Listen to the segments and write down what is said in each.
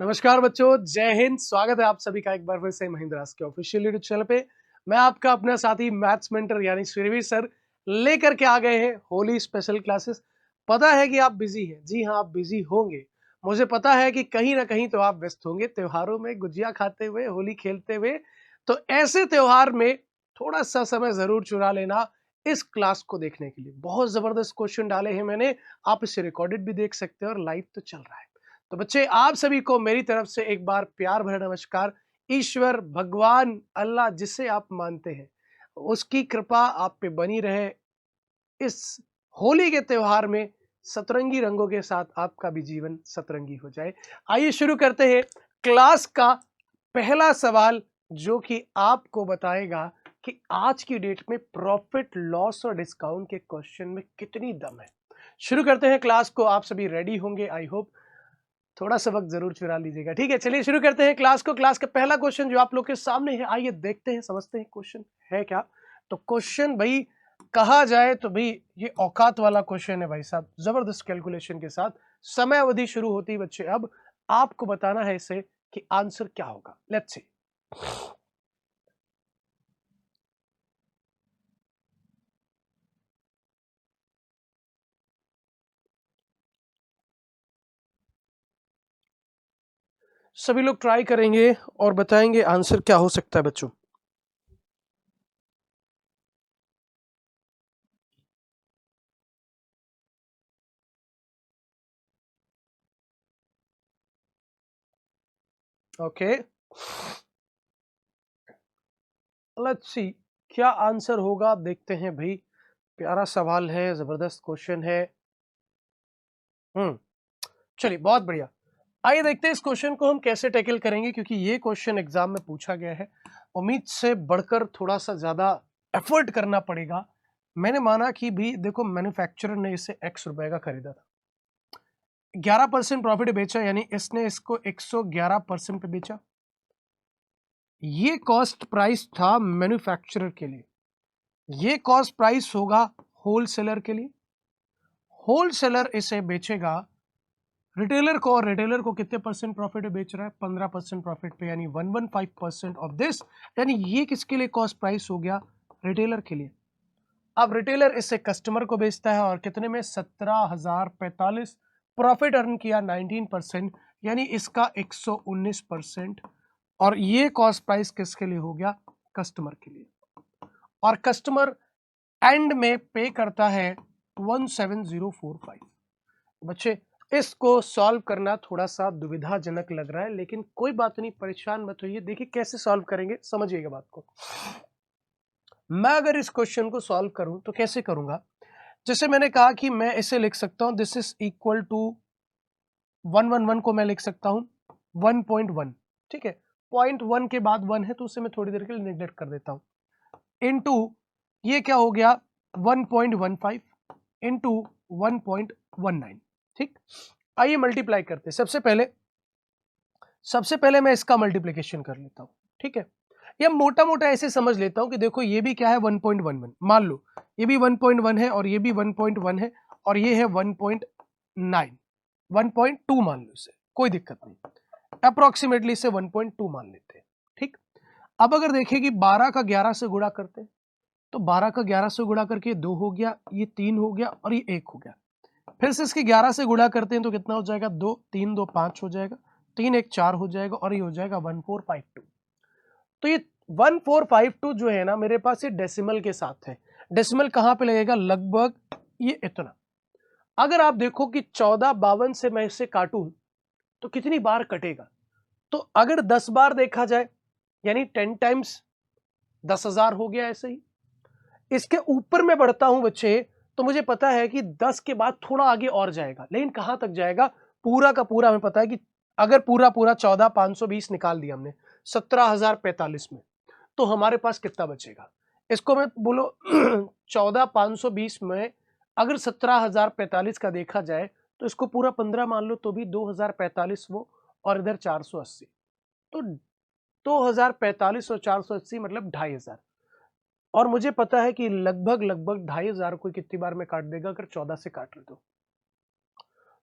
नमस्कार बच्चों, जय हिंद। स्वागत है आप सभी का एक बार फिर से महिंद्रास के ऑफिशियल यूट्यूब चैनल पे। मैं आपका अपना साथी मैथ्स मेंटर यानी सुरभि सर लेकर के आ गए हैं होली स्पेशल क्लासेस। पता है कि आप बिजी हैं, जी हाँ आप बिजी होंगे। मुझे पता है कि कहीं ना कहीं तो आप व्यस्त होंगे त्योहारों में, गुजिया खाते हुए, होली खेलते हुए। तो ऐसे त्योहार में थोड़ा सा समय जरूर चुरा लेना इस क्लास को देखने के लिए। बहुत जबरदस्त क्वेश्चन डाले हैं मैंने, आप इसे रिकॉर्डेड भी देख सकते हैं और लाइव तो चल रहा है। तो बच्चे, आप सभी को मेरी तरफ से एक बार प्यार भरा नमस्कार। ईश्वर भगवान अल्लाह जिसे आप मानते हैं, उसकी कृपा आप पे बनी रहे। इस होली के त्योहार में सतरंगी रंगों के साथ आपका भी जीवन सतरंगी हो जाए। आइए शुरू करते हैं क्लास का पहला सवाल, जो कि आपको बताएगा कि आज की डेट में प्रॉफिट लॉस और डिस्काउंट के क्वेश्चन में कितनी दम है। शुरू करते हैं क्लास को। आप सभी रेडी होंगे, आई होप। थोड़ा सा वक्त जरूर चुरा लीजिएगा, ठीक है। चलिए शुरू करते हैं क्लास को। क्लास का पहला क्वेश्चन जो आप लोग के सामने है, आइए देखते हैं, समझते हैं क्वेश्चन है क्या। तो क्वेश्चन भाई कहा जाए तो भाई ये औकात वाला क्वेश्चन है भाई साहब, जबरदस्त कैलकुलेशन के साथ। समय अवधि शुरू होती है बच्चे, अब आपको बताना है इसे कि आंसर क्या होगा। Let's see. सभी लोग ट्राई करेंगे और बताएंगे आंसर क्या हो सकता है बच्चों। ओके, लेट्स सी क्या आंसर होगा, देखते हैं भाई। प्यारा सवाल है, जबरदस्त क्वेश्चन है। चलिए, बहुत बढ़िया। आइए देखते हैं इस क्वेश्चन को हम कैसे टैकल करेंगे, क्योंकि ये क्वेश्चन एग्जाम में पूछा गया है। उम्मीद से बढ़कर थोड़ा सा ज्यादा एफर्ट करना पड़ेगा। मैंने माना कि भी देखो, मैन्युफैक्चरर ने इसे x रुपए का खरीदा था, 11% प्रॉफिट बेचा, यानी इसने इसको 111% पे बेचा। ये कॉस्ट प्राइस था मैन्युफैक्चरर के लिए, ये कॉस्ट प्राइस होगा होलसेलर के लिए। होलसेलर इसे बेचेगा रिटेलर को, और रिटेलर को कितने परसेंट प्रॉफिट पे बेच रहा है? 15% प्रॉफिट पे, यानी 115% ऑफ दिस। यानी ये किसके लिए कॉस्ट प्राइस हो गया? रिटेलर के लिए। अब रिटेलर इसे कस्टमर को बेचता है और कितने में? 17,045। प्रॉफिट अर्न किया 19%, यानी इसका 119%। और ये कॉस्ट प्राइस किसके लिए हो गया? कस्टमर के लिए। और कस्टमर एंड में पे करता है 17045। बच्चे, इसको सॉल्व करना थोड़ा सा दुविधाजनक लग रहा है, लेकिन कोई बात नहीं, परेशान मत होइए। देखिए कैसे सॉल्व करेंगे, समझिएगा बात को। मैं अगर इस क्वेश्चन को सॉल्व करूं तो कैसे करूंगा? जैसे मैंने कहा कि मैं इसे लिख सकता हूं, दिस इज इक्वल टू 111 को मैं लिख सकता हूं 1.1, ठीक है। 0.1 के बाद 1 है तो उसे मैं थोड़ी देर के लिए नेग्लेक्ट कर देता हूं। इनटू ये क्या हो गया? 1.15 इंटू 1.19, ठीक। आइए मल्टीप्लाई करते हैं। सबसे पहले मैं इसका मल्टीप्लिकेशन कर लेता हूं, ठीक है। या मोटा मोटा ऐसे समझ लेता हूं कि देखो ये भी क्या है? 1.11। मान लो ये भी 1.1 है और ये भी 1.1 है और ये है 1.9, 1.2 मान लो इसे, कोई दिक्कत नहीं। अप्रोक्सीमेटली इसे 1.2 मान लेते हैं, ठीक। अब अगर देखें कि 12 का 11 से गुणा करते हैं, तो 12 का 11 से गुणा करके 2 हो गया, ये 3 हो गया और ये 1 हो गया। फिर से इसके 11 से गुणा करते हैं तो कितना हो जाएगा? 2, 3 2 5 हो जाएगा, 3 1 4 हो जाएगा और ये हो जाएगा 1452। तो ये 1452 जो है ना, मेरे पास ये डेसिमल के साथ है। डेसिमल कहां पे लगेगा? लगभग ये इतना। अगर आप देखो कि 1452 से मैं इसे काटूं तो कितनी बार कटेगा? तो अगर 10 बार देखा जाए, यानी 10 टाइम्स 10,000 हो गया। ऐसे ही इसके ऊपर में बढ़ता हूं बच्चे, तो मुझे पता है कि 10 के बाद थोड़ा आगे और जाएगा, लेकिन कहां तक जाएगा? पूरा का पूरा हमें पता है कि अगर पूरा पूरा 14,520 निकाल दिया हमने 17,045 में, तो हमारे पास कितना बचेगा? इसको मैं बोलो 14,520 में अगर 17,045 का देखा जाए तो इसको पूरा 15 मान लो तो भी 2,045 वो, और इधर 480। तो 2,045 और 480 मतलब 2,500। और मुझे पता है कि लगभग लगभग 2,500 को कितनी बार में काट देगा? अगर 14 से काट रहे तो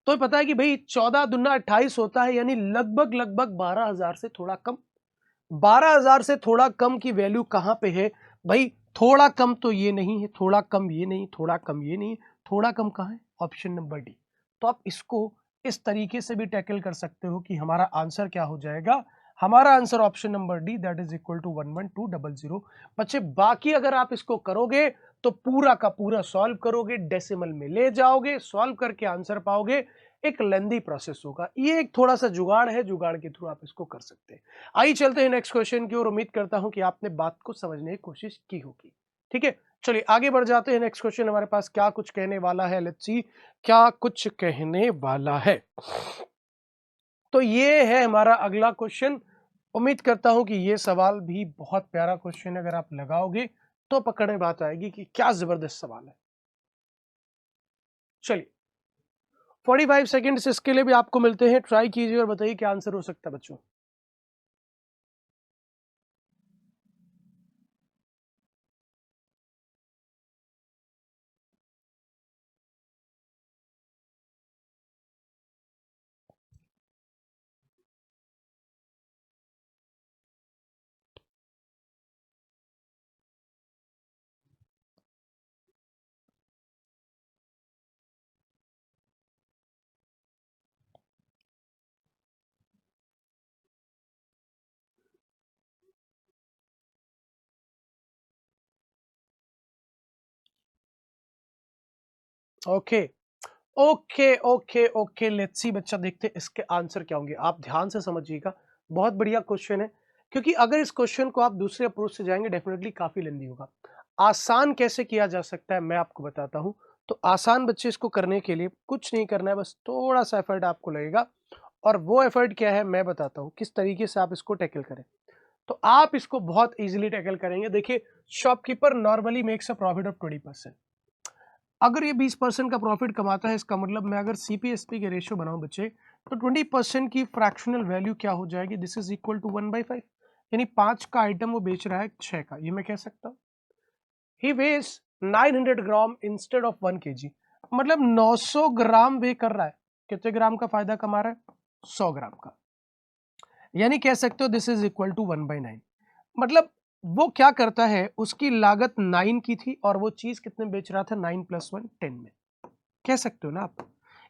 तो पता है कि भाई 14 दूना 28 होता है, यानी लगभग लगभग 12,000 से थोड़ा कम। 12,000 से थोड़ा कम की वैल्यू कहां पे है भाई? थोड़ा कम तो ये नहीं है, थोड़ा कम ये नहीं, थोड़ा कम ये नहीं, थोड़ा कम कहां है? Option number D. तो आप इसको इस तरीके से भी टैकल कर सकते हो कि हमारा आंसर क्या हो जाएगा? हमारा answer option number D, that is equal to 11200। बच्चे बाकी अगर आप इसको करोगे तो पूरा का पूरा सॉल्व करोगे, डेसिमल में ले जाओगे, सॉल्व करके आंसर पाओगे, एक लेंदी प्रोसेस होगा। ये एक थोड़ा सा जुगाड़ है, जुगाड़ के थ्रू आप इसको कर सकते हैं। आइए चलते हैं नेक्स्ट क्वेश्चन की ओर। उम्मीद करता हूं कि आपने बात को समझने की कोशिश की होगी। ठीक है, चलिए आगे बढ़ जाते हैं। नेक्स्ट क्वेश्चन हमारे पास क्या कुछ कहने वाला है, लेट्स सी क्या कुछ कहने वाला है। तो ये है हमारा अगला क्वेश्चन। उम्मीद करता हूं कि ये सवाल भी बहुत प्यारा क्वेश्चन है, अगर आप लगाओगे तो पकड़ में बात आएगी कि क्या जबरदस्त सवाल है। चलिए 45 सेकेंड्स इसके लिए भी आपको मिलते हैं, ट्राई कीजिए और बताइए क्या आंसर हो सकता है बच्चों। Okay okay okay okay, let's see बच्चा, देखते हैं इसके आंसर क्या होंगे। आप ध्यान से समझिएगा, बहुत बढ़िया क्वेश्चन है, क्योंकि अगर इस क्वेश्चन को आप दूसरे अप्रोच से जाएंगे डेफिनेटली काफी लेंदी होगा। आसान कैसे किया जा सकता है मैं आपको बताता हूं। तो आसान बच्चे इसको करने के लिए कुछ नहीं करना है, बस थोड़ा सा एफर्ट आपको लगेगा, और वो एफर्ट क्या है मैं बताता हूं किस तरीके से आप इसको टैकल करें। तो आप इसको बहुत इजीली टैकल करेंगे। देखिए, shopkeeper normally makes a profit of 20%। अगर ये 20% का प्रॉफिट कमाता है, इसका मतलब मैं अगर सीपीएसपी के रेशियो बनाऊं बच्चे, तो 20% की फ्रैक्शनल वैल्यू क्या हो जाएगी? दिस इज इक्वल टू 1/5, यानी 5 का आइटम वो बेच रहा है 6 का। ये मैं कह सकता हूँ he weighs 900 gram instead of 1 kg, मतलब 900 ग्राम वे कर रहा है। कितने ग्राम का फायदा कमा रहा है? 100 ग्राम का। यानी कह सकते हो दिस इज इक्वल टू 1/9। मतलब वो क्या करता है, उसकी लागत 9 की थी और वो चीज कितने बेच रहा था? 9 + 1 10 में। कह सकते हो ना आप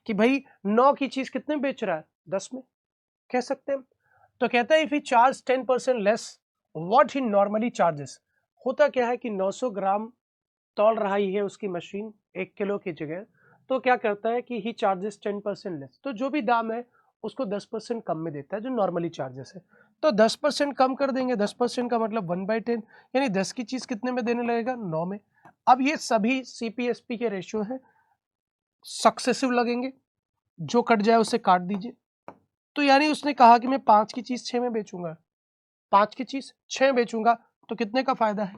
कि भाई 9 की चीज कितने में बेच रहा है? 10 में। कह सकते हैं। तो कहता है if he charge 10% less what he normally charges. होता क्या है कि 900 ग्राम तौल रही है उसकी मशीन 1 किलो की जगह, तो क्या करता है कि ही चार्जेस 10% लेस, तो जो भी दाम है उसको 10% कम में देता है जो नॉर्मली चार्जेस है। तो 10% कम कर देंगे, 10% का मतलब 1/10, यानी 10 की चीज कितने में देने लगेगा? 9 में। अब ये सभी सीपीएसपी के रेशियो है, सक्सेसिव लगेंगे, जो कट जाए उसे काट दीजिए। तो यानी उसने कहा कि मैं 5 की चीज 6 में बेचूंगा, 5 की चीज 6 में बेचूंगा, तो कितने का फायदा है?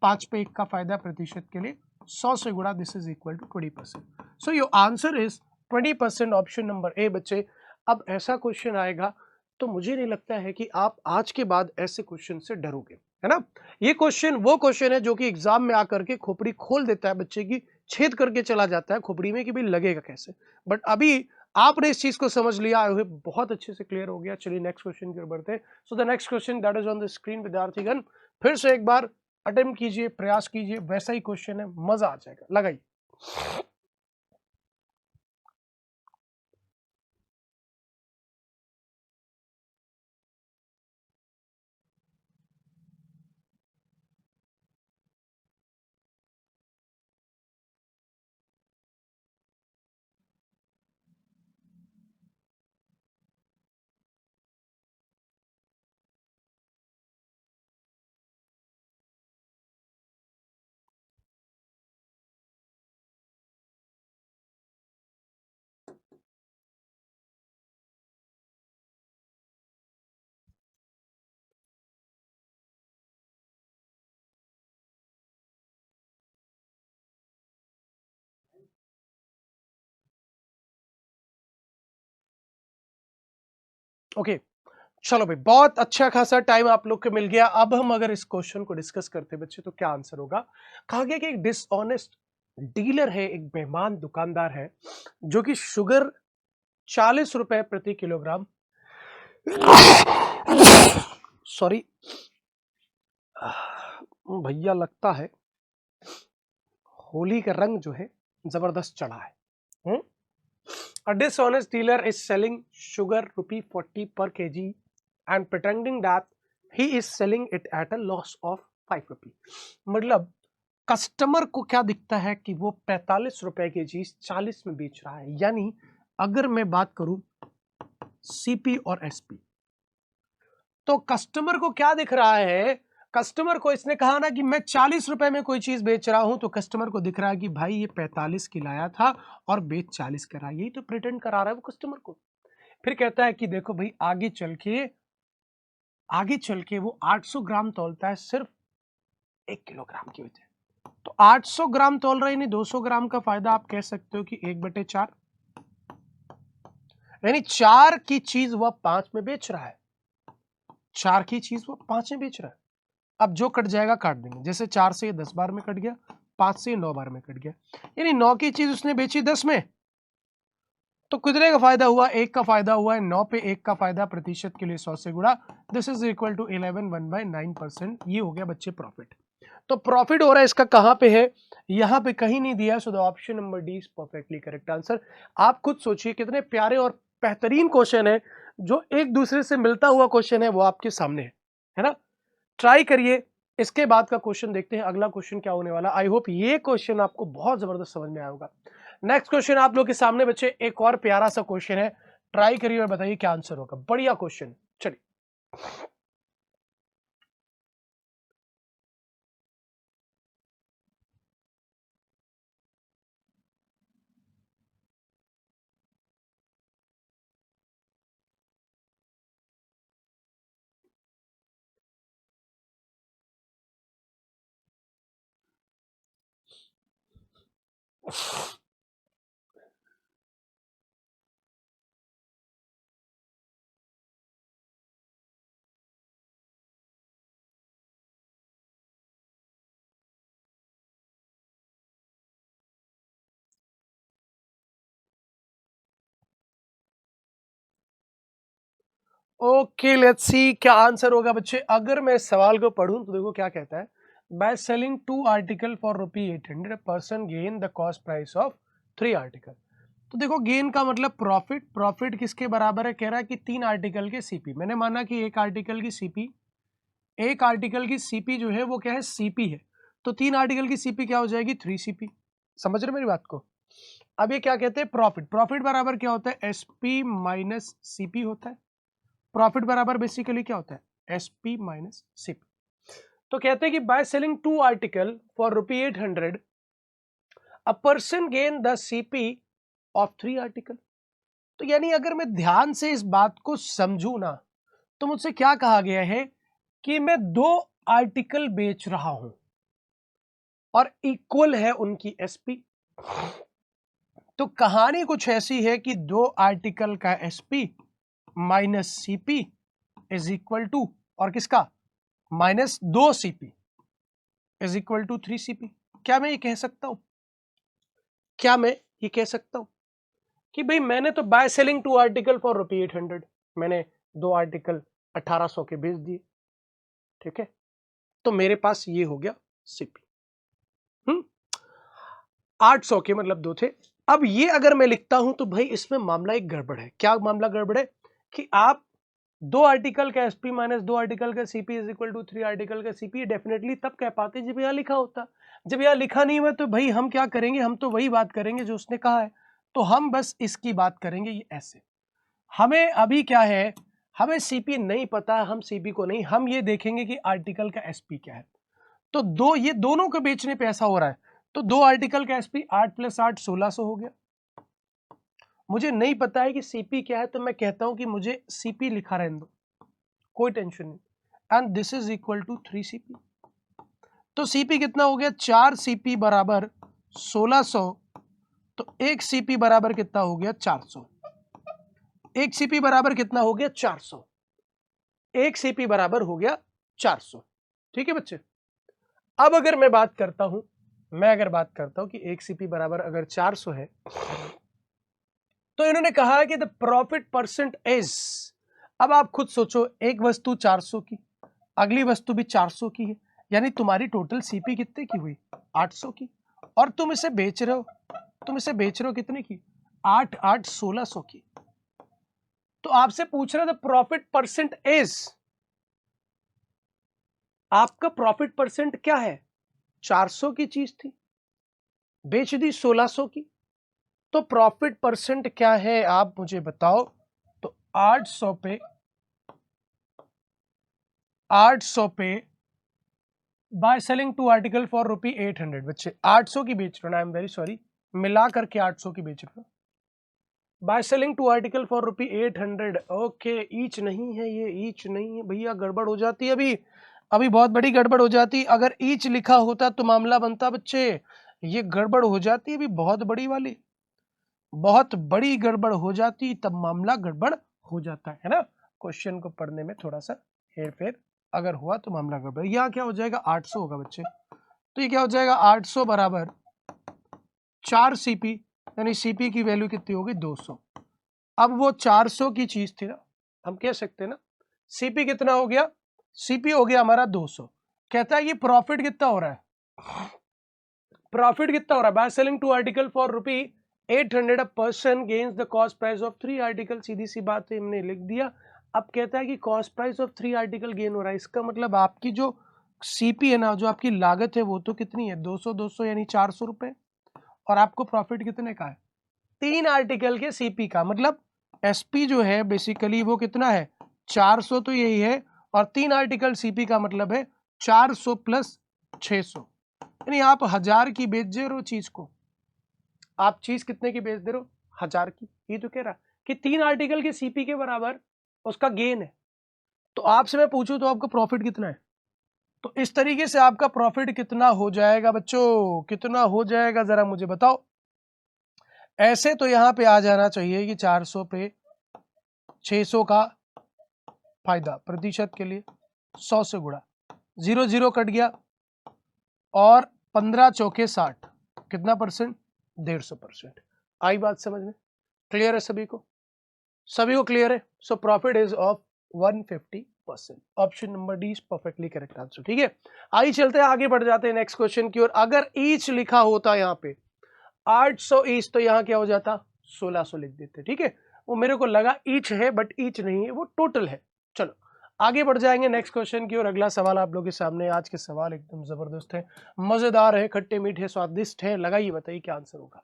5 पे 1 का फायदा प्रतिशत के लिए 100 से गुणा, this is equal to 20%। So your answer is 20%, option number A बच्चे। अब ऐसा क्वेश्चन आएगा तो मुझे नहीं लगता है कि आप आज के बाद ऐसे क्वेश्चन से डरोगे, है ना। ये क्वेश्चन वो क्वेश्चन है जो कि एग्जाम में आकर के खोपड़ी खोल देता है बच्चे की, छेद करके चला जाता है खोपड़ी में कि भाई लगेगा कैसे। बट अभी आपने इस चीज को समझ लिया, आई होप बहुत अच्छे से क्लियर हो गया। चलिए नेक्स्ट क्वेश्चन की ओर बढ़ते हैं। So the next question that is on the screen विद्यार्थीगण, फिर से एक बार अटेम्प्ट कीजिए, प्रयास कीजिए, वैसा ही क्वेश्चन है, मजा आ जाएगा, लगाइए। ओके, चलो भाई, बहुत अच्छा खासा टाइम आप लोग को मिल गया। अब हम अगर इस क्वेश्चन को डिस्कस करते हैं बच्चे, तो क्या आंसर होगा? कहा गया कि एक डिसऑनेस्ट डीलर है, एक बेईमान दुकानदार है, जो कि शुगर ₹40 प्रति किलोग्राम। सॉरी भैया, लगता है होली का रंग जो है जबरदस्त चढ़ा है। A dishonest dealer is selling sugar ₹40 per kg and pretending that he is selling it at a loss of ₹5। मतलब कस्टमर को क्या दिखता है कि वो ₹45 की चीज 40 में बेच रहा है। यानी अगर मैं बात करूं सीपी और एसपी, तो कस्टमर को क्या दिख रहा है? कस्टमर को इसने कहा ना कि मैं ₹40 में कोई चीज बेच रहा हूं, तो कस्टमर को दिख रहा है कि भाई ये 45 की लाया था और बेच 40 करा। यही तो प्रिटेंड करा रहा है वो कस्टमर को। फिर कहता है कि देखो भाई, आगे चल के वो 800 ग्राम तोलता है सिर्फ 1 किलोग्राम की वजह। तो 800 ग्राम तोल रहे, नहीं 200 ग्राम का फायदा आप कह सकते हो कि 1/4, यानी 4 की चीज वह 5 में बेच रहा है। 4 की चीज वो 5 में बेच रहा है। अब जो कट जाएगा काट देंगे। जैसे 4 से 10 बार में कट गया, 5 से 9 बार में कट गया, यानी 9 की चीज उसने बेची 10 में। तो कितने का फायदा हुआ? 1 का फायदा हुआ है। 9 पे 1 का फायदा प्रतिशत के लिए 100 से गुणा। This is equal to 11 1/9%। ये हो गया बच्चे प्रॉफिट। तो प्रॉफिट हो रहा है इसका कहां पे है? यहां पे कहीं नहीं दिया। So the option number D is perfectly correct answer. आप खुद सोचिए कितने प्यारे और बेहतरीन क्वेश्चन है, जो एक दूसरे से मिलता हुआ क्वेश्चन है, वो आपके सामने है ना। ट्राई करिए। इसके बाद का क्वेश्चन देखते हैं, अगला क्वेश्चन क्या होने वाला। आई होप ये क्वेश्चन आपको बहुत जबरदस्त समझ में आया होगा। नेक्स्ट क्वेश्चन आप लोग के सामने बच्चे एक और प्यारा सा क्वेश्चन है। ट्राई करिए और बताइए क्या आंसर होगा। बढ़िया क्वेश्चन, चलिए। ओके, लेट्स सी क्या आंसर होगा बच्चे। अगर मैं इस सवाल को पढ़ूं तो देखो क्या कहता है। By selling 2 article for ₹800 person gain the cost price of 3 article. तो देखो गेन का मतलब प्रॉफिट। प्रॉफिट किसके बराबर है? कह रहा है कि 3 आर्टिकल के सीपी। मैंने माना कि एक आर्टिकल की सीपी जो है वो क्या है? सीपी है। तो 3 आर्टिकल की सीपी क्या हो जाएगी? 3 सीपी। समझ रहे मेरी बात को? अब ये क्या कहते हैं? प्रॉफिट। प्रॉफिट बराबर क्या होता है? एसपी माइनस सीपी होता है। प्रॉफिट बराबर बेसिकली क्या होता है? SP minus CP. तो कहते हैं कि by selling 2 article for ₹800 a person gain the CP of 3 article. तो यानी अगर मैं ध्यान से इस बात को समझू ना, तो मुझसे क्या कहा गया है कि मैं 2 आर्टिकल बेच रहा हूं और इक्वल है उनकी एसपी। तो कहानी कुछ ऐसी है कि 2 आर्टिकल का SP minus CP is equal to, और किसका? Minus 2 CP is equal to 3 CP. क्या मैं ये कह सकता हूं? कि भाई मैंने तो बाय सेलिंग 2 आर्टिकल फॉर ₹800, मैंने 2 आर्टिकल 1800 के बेच दिए, ठीक है। तो मेरे पास ये हो गया सीपी। 800 के मतलब 2 थे। अब ये अगर मैं लिखता हूं तो भाई इसमें मामला एक गड़बड़ है। क्या मामला गड़बड़ है? कि आप 2 आर्टिकल का एसपी माइनस 2 आर्टिकल का CP is equal to 3 article का सीपी डेफिनेटली तब कह पाते जब यहां लिखा होता। जब यहां लिखा नहीं हुआ तो भाई हम क्या करेंगे? हम तो वही बात करेंगे जो उसने कहा है। तो हम बस इसकी बात करेंगे ये ऐसे। हमें अभी क्या है? हमें सीपी नहीं पता, हम सीपी को नहीं, हम ये देखेंगे कि आर्टिकल का एसपी क्या है। तो ये दोनों के बेचने पे ऐसा हो रहा है। तो 2 आर्टिकल का एसपी 8 + 8 1600 हो गया। मुझे नहीं पता है कि सीपी क्या है, तो मैं कहता हूं कि मुझे सीपी लिखा रहने दो, कोई टेंशन नहीं। And this is equal to 3 CP. तो सीपी कितना हो गया? 4 सीपी बराबर 1600। तो 1 सीपी बराबर कितना हो गया? 400। 1 सीपी बराबर कितना हो गया? 400। 1 सीपी बराबर हो गया 400। ठीक है बच्चे। अब अगर मैं बात करता हूं कि 1 सीपी बराबर अगर 400 है, तो इन्होंने कहा कि द प्रॉफिट परसेंट इज, अब आप खुद सोचो, एक वस्तु 400 की, अगली वस्तु भी 400 की है, यानी तुम्हारी टोटल सीपी कितने की हुई, 800 की, और तुम इसे बेच रहे हो, कितने की, 8 8 1600 की। तो आपसे पूछ रहा है द प्रॉफिट परसेंट इज, आपका प्रॉफिट परसेंट क्या है, 400 की चीज थी, बेच दी 1600 की, तो प्रॉफिट परसेंट क्या है आप मुझे बताओ। तो 800 पे by selling two article for rupee 800, बच्चे 800 की बेच रहे हो ना, आई एम वेरी सॉरी, मिला करके 800 की बेच रहे हो, by selling two article for rupee 800। Okay, each नहीं है, ये ईच नहीं है भैया, गड़बड़ हो जाती है, अभी बहुत बड़ी गड़बड़ हो जाती। अगर ईच लिखा होता तो मामला बनता बच्चे, ये गड़बड़ हो जाती है अभी, बहुत बड़ी वाली, बहुत बड़ी गड़बड़ हो जाती, तब मामला गड़बड़ हो जाता है ना। क्वेश्चन को पढ़ने में थोड़ा सा हेर फेर अगर हुआ तो मामला गड़बड़। यहाँ क्या हो जाएगा, 800 होगा बच्चे, तो ये क्या हो जाएगा, 800 बराबर 4 सीपी, यानी सीपी की वैल्यू कितनी होगी, 200। अब वो 400 की चीज थी ना, हम कह सकते हैं ना, सीपी कितना हो गया, सीपी हो गया हमारा 200। कहता है ये प्रॉफिट कितना हो रहा है, प्रॉफिट कितना हो रहा है, by selling two article for rupee 800 a person gains the cost price of 3 article. सीधी सी बात है, हमने लिख दिया। अब कहता है कि cost price of 3 article gain हो रहा है, इसका मतलब आपकी जो सीपी है ना, जो आपकी लागत है वो तो कितनी है, 200 200 यानी 400 रुपए, और आपको प्रॉफिट कितने का है, 3 आर्टिकल के सीपी का, मतलब एसपी जो है बेसिकली वो कितना है, 400 तो यही है, और 3 आर्टिकल सीपी का मतलब है 400 प्लस 600, यानी आप 1000 की बेच दे रहे हो चीज को, आप चीज कितने की बेच दे रहे हो, 1000 की। ये तो कह रहा कि 3 आर्टिकल के सीपी के बराबर उसका गेन है, तो आपसे मैं पूछूं तो आपका प्रॉफिट कितना है। तो इस तरीके से आपका प्रॉफिट कितना हो जाएगा बच्चों, कितना हो जाएगा जरा मुझे बताओ। ऐसे तो यहां पे आ जाना चाहिए कि 400 पे 600 का फायदा प्रतिशत के लिए 100 से गुणा, 0 0 कट गया, और 15 चौके 60, कितना परसेंट, 150%। आई बात समझ में, क्लियर है सभी को, सभी को क्लियर है। So profit is of 150%, option number D is perfectly correct answer. ठीक है, आइए चलते हैं आगे, बढ़ जाते हैं नेक्स्ट क्वेश्चन की ओर। अगर ईच लिखा होता यहाँ पे 800 ईच, तो यहाँ क्या हो जाता, 1600 लिख देते। ठीक है, वो मेरे को लगा ईच है, बट ईच नहीं है, वो टोटल है। चलो आगे बढ़ जाएंगे नेक्स्ट क्वेश्चन की ओर। अगला सवाल आप लोगों के सामने, आज के सवाल एकदम जबरदस्त है, मजेदार है, खट्टे मीठे स्वादिष्ट है, लगाइए बताइए क्या आंसर होगा।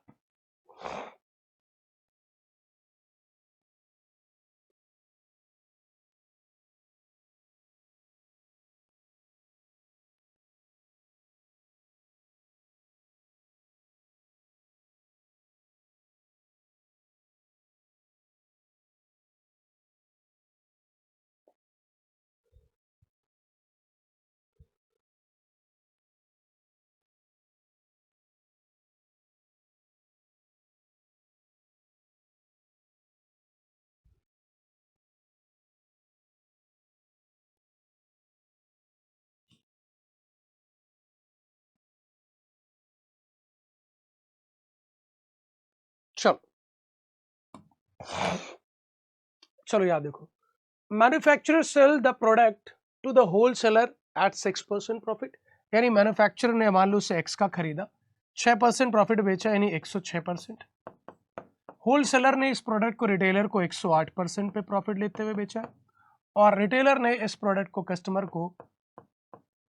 चलो चलो याद देखो, manufacturer sell the product to the wholesaler at 6% profit, यानी मैन्युफैक्चरर ने मान लो से एक्स का खरीदा, 6% प्रॉफिट बेचा, यानी 106%। होलसेलर ने इस प्रोडक्ट को रिटेलर को 108% पे प्रॉफिट लेते हुए बेचा, और रिटेलर ने इस प्रोडक्ट को कस्टमर को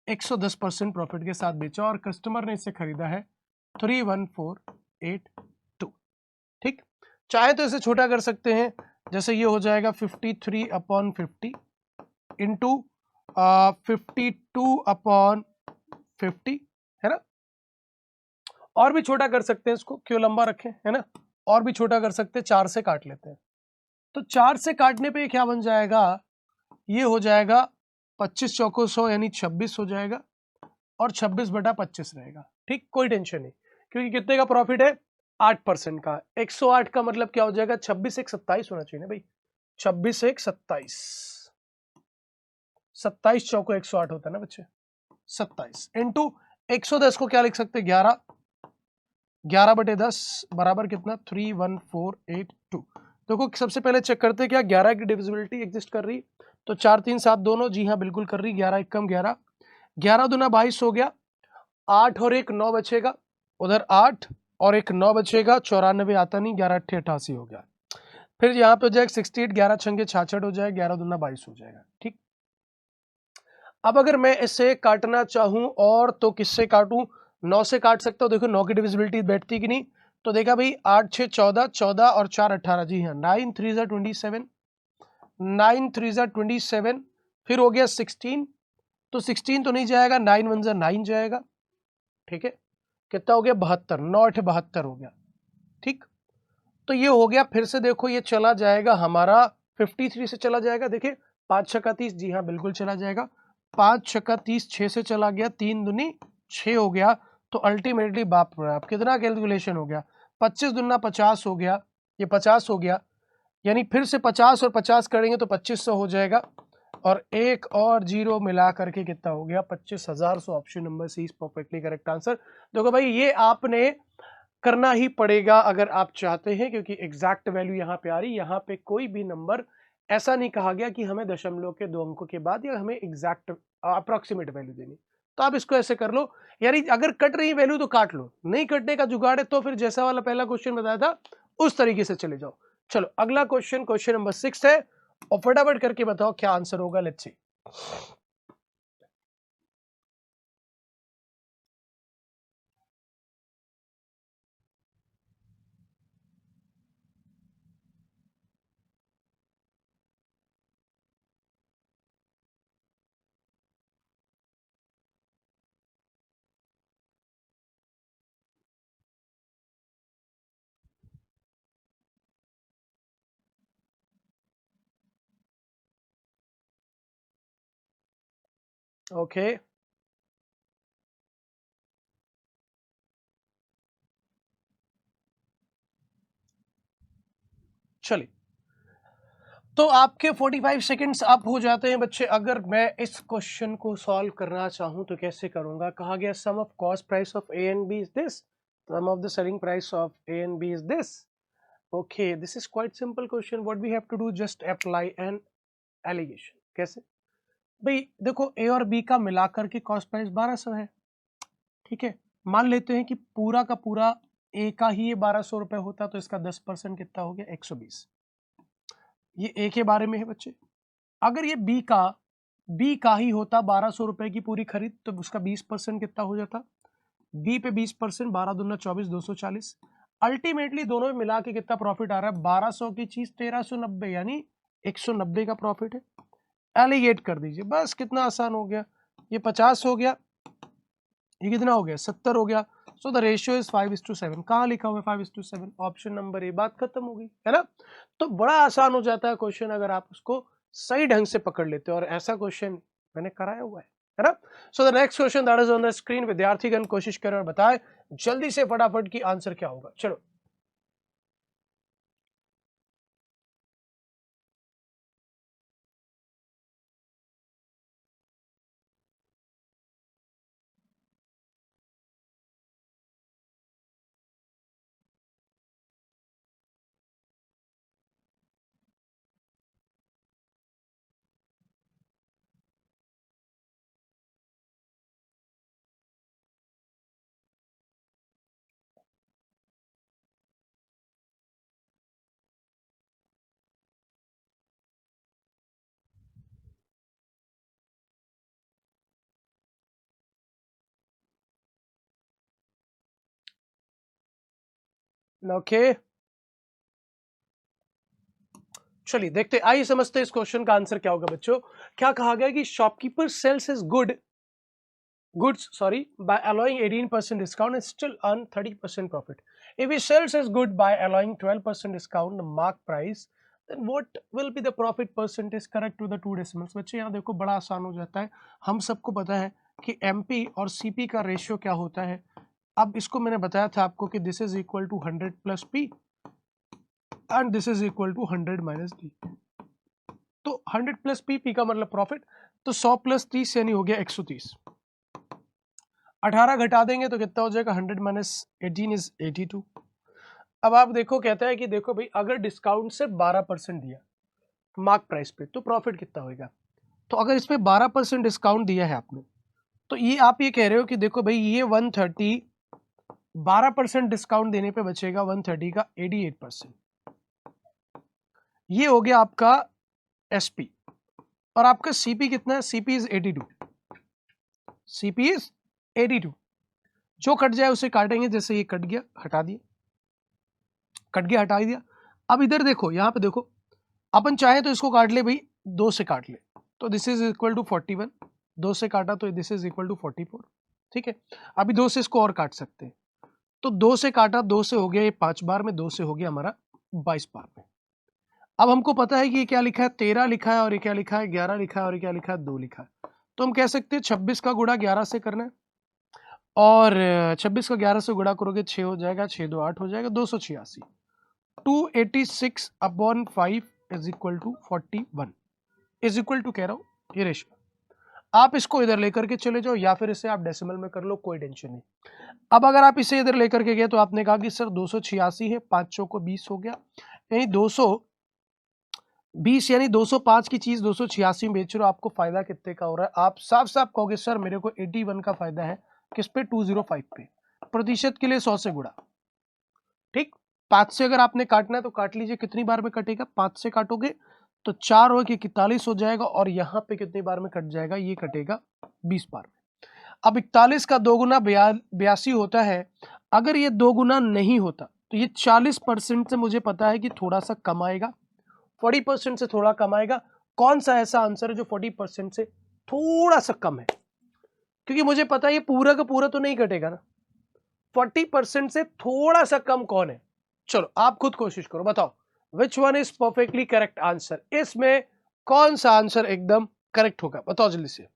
110% प्रॉफिट के साथ बेचा, और कस्टमर ने इसे खरीदा है 31482। ठीक, चाहे तो इसे छोटा कर सकते हैं, जैसे ये हो जाएगा 53/50 इंटू 52/50, है ना, और भी छोटा कर सकते हैं इसको, क्यों लंबा रखें, है ना, और भी छोटा कर सकते हैं, 4 से काट लेते हैं। तो 4 से काटने पे क्या बन जाएगा, ये हो जाएगा 25 चौको 100, यानी 26 हो जाएगा, और 26/25 रहेगा। ठीक, कोई टेंशन नहीं, क्योंकि कितने का प्रॉफिट है, 8% का, 108 का मतलब क्या हो जाएगा, 26 1 27 होना चाहिए ना भाई, 26 1 27, 27 चौको 108 होता है ना बच्चे, 27 इंटू 110 को क्या लिख सकते हैं, 11, 11/10 बराबर कितना 31482। देखो सबसे पहले चेक करते हैं क्या 11 की डिविजिबिलिटी एग्जिस्ट कर रही, तो 4 3 7 दोनों, जी हाँ बिल्कुल कर रही। 11 एकम 11, 11 दूना 22 हो गया, 8 और 1 9 बचेगा, उधर 8 और 1 9 बचेगा, 94 आता नहीं, 11 8 88 हो गया। फिर यहाँ पे हो जाएगा 68, 11 छंगे 66 हो जाएगा, 11 दूना 22 हो जाएगा। ठीक, अब अगर मैं इसे काटना चाहूं और तो किससे काटूं, 9 से काट सकता हूं। देखो 9 की डिविजिबिलिटी बैठती कि नहीं, तो देखा भाई 8 6 14, 14 और 4 18, जी हाँ 9 3 जा 27, 9 3 जा 27, फिर हो गया 16, तो 16 तो नहीं जाएगा, 9 1 जा 9 जाएगा। ठीक है, कितना हो गया 72, 9 8 72 हो गया। ठीक, तो ये हो गया। फिर से देखो ये चला जाएगा हमारा 53 से चला जाएगा, देखिए 5 छक्का 30, जी हाँ बिल्कुल चला जाएगा, 5 छक्का 30, 6 से चला गया, 3 दूनी 6 हो गया, तो अल्टीमेटली बाप रे आप कितना कैलकुलेशन हो गया, 25 दूना 50 हो गया, ये 50 हो गया, यानी फिर से 50 और 50 करेंगे तो 2500 हो जाएगा, और एक और जीरो मिला करके कितना हो गया 25,000। So option number C is perfectly correct answer. देखो भाई ये आपने करना ही पड़ेगा अगर आप चाहते हैं, क्योंकि एग्जैक्ट वैल्यू यहाँ पे आ रही, यहाँ पे कोई भी नंबर ऐसा नहीं कहा गया कि हमें दशमलव के 2 अंकों के बाद या हमें एग्जैक्ट अप्रोक्सीमेट वैल्यू देनी। तो आप इसको ऐसे कर लो, यानी अगर कट रही वैल्यू तो काट लो, नहीं कटने का जुगाड़ है तो फिर जैसा वाला पहला क्वेश्चन बताया था उस तरीके से चले जाओ। चलो अगला क्वेश्चन, क्वेश्चन नंबर 6 है, और फटाफट करके बताओ क्या आंसर होगा। Let's see. ओके, चलिए, तो आपके 45 सेकंड्स अप हो जाते हैं बच्चे। अगर मैं इस क्वेश्चन को सॉल्व करना चाहूं तो कैसे करूंगा। कहा गया sum of cost price of A and B is this, sum of the selling price of A and B is this. Okay, this is quite simple question, what we have to do just apply an alligation. कैसे भाई, देखो ए और B का मिलाकर के cost price 1200 है। ठीक है, मान लेते हैं कि पूरा का पूरा ए का ही ये 1200 रुपए होता, तो इसका 10% कितना हो गया 120। ये ए के बारे में है बच्चे। अगर ये बी का ही होता 1200 रुपए की पूरी खरीद, तो उसका 20% कितना हो जाता, बी पे 20%, 12 दूना 24, 240। अल्टीमेटली दोनों में मिला के कितना प्रॉफिट आ रहा है, 1200 की चीज 1390, यानी 190 का प्रॉफिट है। एलिगेट कर दीजिए, बस कितना आसान हो गया। ये 50 हो गया, ये कितना हो गया 70 हो गया। So the ratio is 5:7। कहाँ लिखा हुआ है 5:7, ऑप्शन नंबर ए। बात खत्म हो गई है ना। तो बड़ा आसान हो जाता है क्वेश्चन अगर आप उसको सही ढंग से पकड़ लेते हो, और ऐसा क्वेश्चन मैंने कराया हुआ है ना। So the next question that is on the screen. विद्यार्थीगण कोशिश करें और बताएं जल्दी से फटाफट की आंसर क्या होगा। चलो ओके, चलिए देखते, आइए समझते इस क्वेश्चन का आंसर क्या होगा बच्चों। क्या कहा गया कि shopkeeper sales his goods by allowing 18% discount and still earn 30% profit. If he sells his good by allowing 12% discount, the mark price, then what will be the profit percentage correct to the two decimals। बच्चे यहाँ देखो बड़ा आसान हो जाता है, हम सबको पता है कि एमपी और सीपी का रेशियो क्या होता है। अब इसको मैंने बताया था आपको कि this is equal to 100 plus P and this is equal to 100 minus D. तो 100 प्लस पी, पी का मतलब प्रॉफिट, तो 100 प्लस 30 यानी हो गया 130। 18 घटा देंगे तो कितना हो जाएगा, 100 माइनस 18 इज 82। अब आप देखो, कहता है कि देखो भाई अगर डिस्काउंट से 12% दिया मार्क प्राइस पे तो प्रॉफिट कितना होगा। तो अगर इस पे 12% डिस्काउंट दिया है आपने, तो ये आप ये कह रहे हो कि देखो भाई ये 130 12% डिस्काउंट देने पे बचेगा 130 का 88%। ये हो गया आपका एसपी। और आपका सीपी कितना है, सीपी इज 82, सीपी इज 82। जो कट जाए उसे काटेंगे, जैसे ये कट गया हटा दिया, कट गया हटा दिया। अब इधर देखो, यहां पे देखो, अपन चाहे तो इसको काट ले भाई, 2 से काट ले तो दिस इज इक्वल टू 41, 2 से काटा तो दिस इज इक्वल टू 44। ठीक है, अभी 2 से इसको और काट सकते हैं, तो 2 से काटा, 2 से हो गया ये 5 बार में, 2 से हो गया हमारा 22 बार में। अब हमको पता है कि ये क्या लिखा है, 13 लिखा है, और ये क्या लिखा है, 11 लिखा है, और ये क्या लिखा है, 2 लिखा है। तो हम कह सकते हैं 26 का गुणा 11 से करना है, और 26 का 11 से गुणा करोगे 6 हो जाएगा, 6 2 8 हो जाएगा, 286। 286 upon 5 is equal to 41 is equal to कह रहा हूं ये रेशियो। आप इसको इधर लेकर के चले जाओ, या फिर इसे आप डेसिमल में कर लो, कोई टेंशन नहीं। अब अगर आप इसे इधर लेकर के गए तो आपने कहा कि सर 286 है, 5 चौको 20 हो गया, यानी 220, यानी 205 की चीज 286 में बेच रहे हो, आपको फायदा कितने का हो रहा है। आप साफ साफ कहोगे सर मेरे को 81 का फायदा है, किस पे, 205 पे, प्रतिशत के लिए 100 से गुणा। ठीक, 5 से अगर आपने काटना है तो काट लीजिए, कितनी बार में कटेगा, 5 से काटोगे तो 4 हो के 41 हो जाएगा, और यहाँ पे कितनी बार में कट जाएगा, ये कटेगा 20 बार में। अब 41 का 2 गुना 82 होता है, अगर ये 2 गुना नहीं होता तो ये 40% से मुझे पता है कि थोड़ा सा कम आएगा, 40% से थोड़ा कम आएगा। कौन सा ऐसा आंसर है जो 40% से थोड़ा सा कम है, क्योंकि मुझे पता है ये पूरा का पूरा तो नहीं कटेगा ना, 40% से थोड़ा सा कम कौन है। चलो आप खुद कोशिश करो, बताओ which one is perfectly correct answer, इसमें कौन सा आंसर एकदम करेक्ट होगा, बताओ जल्दी से।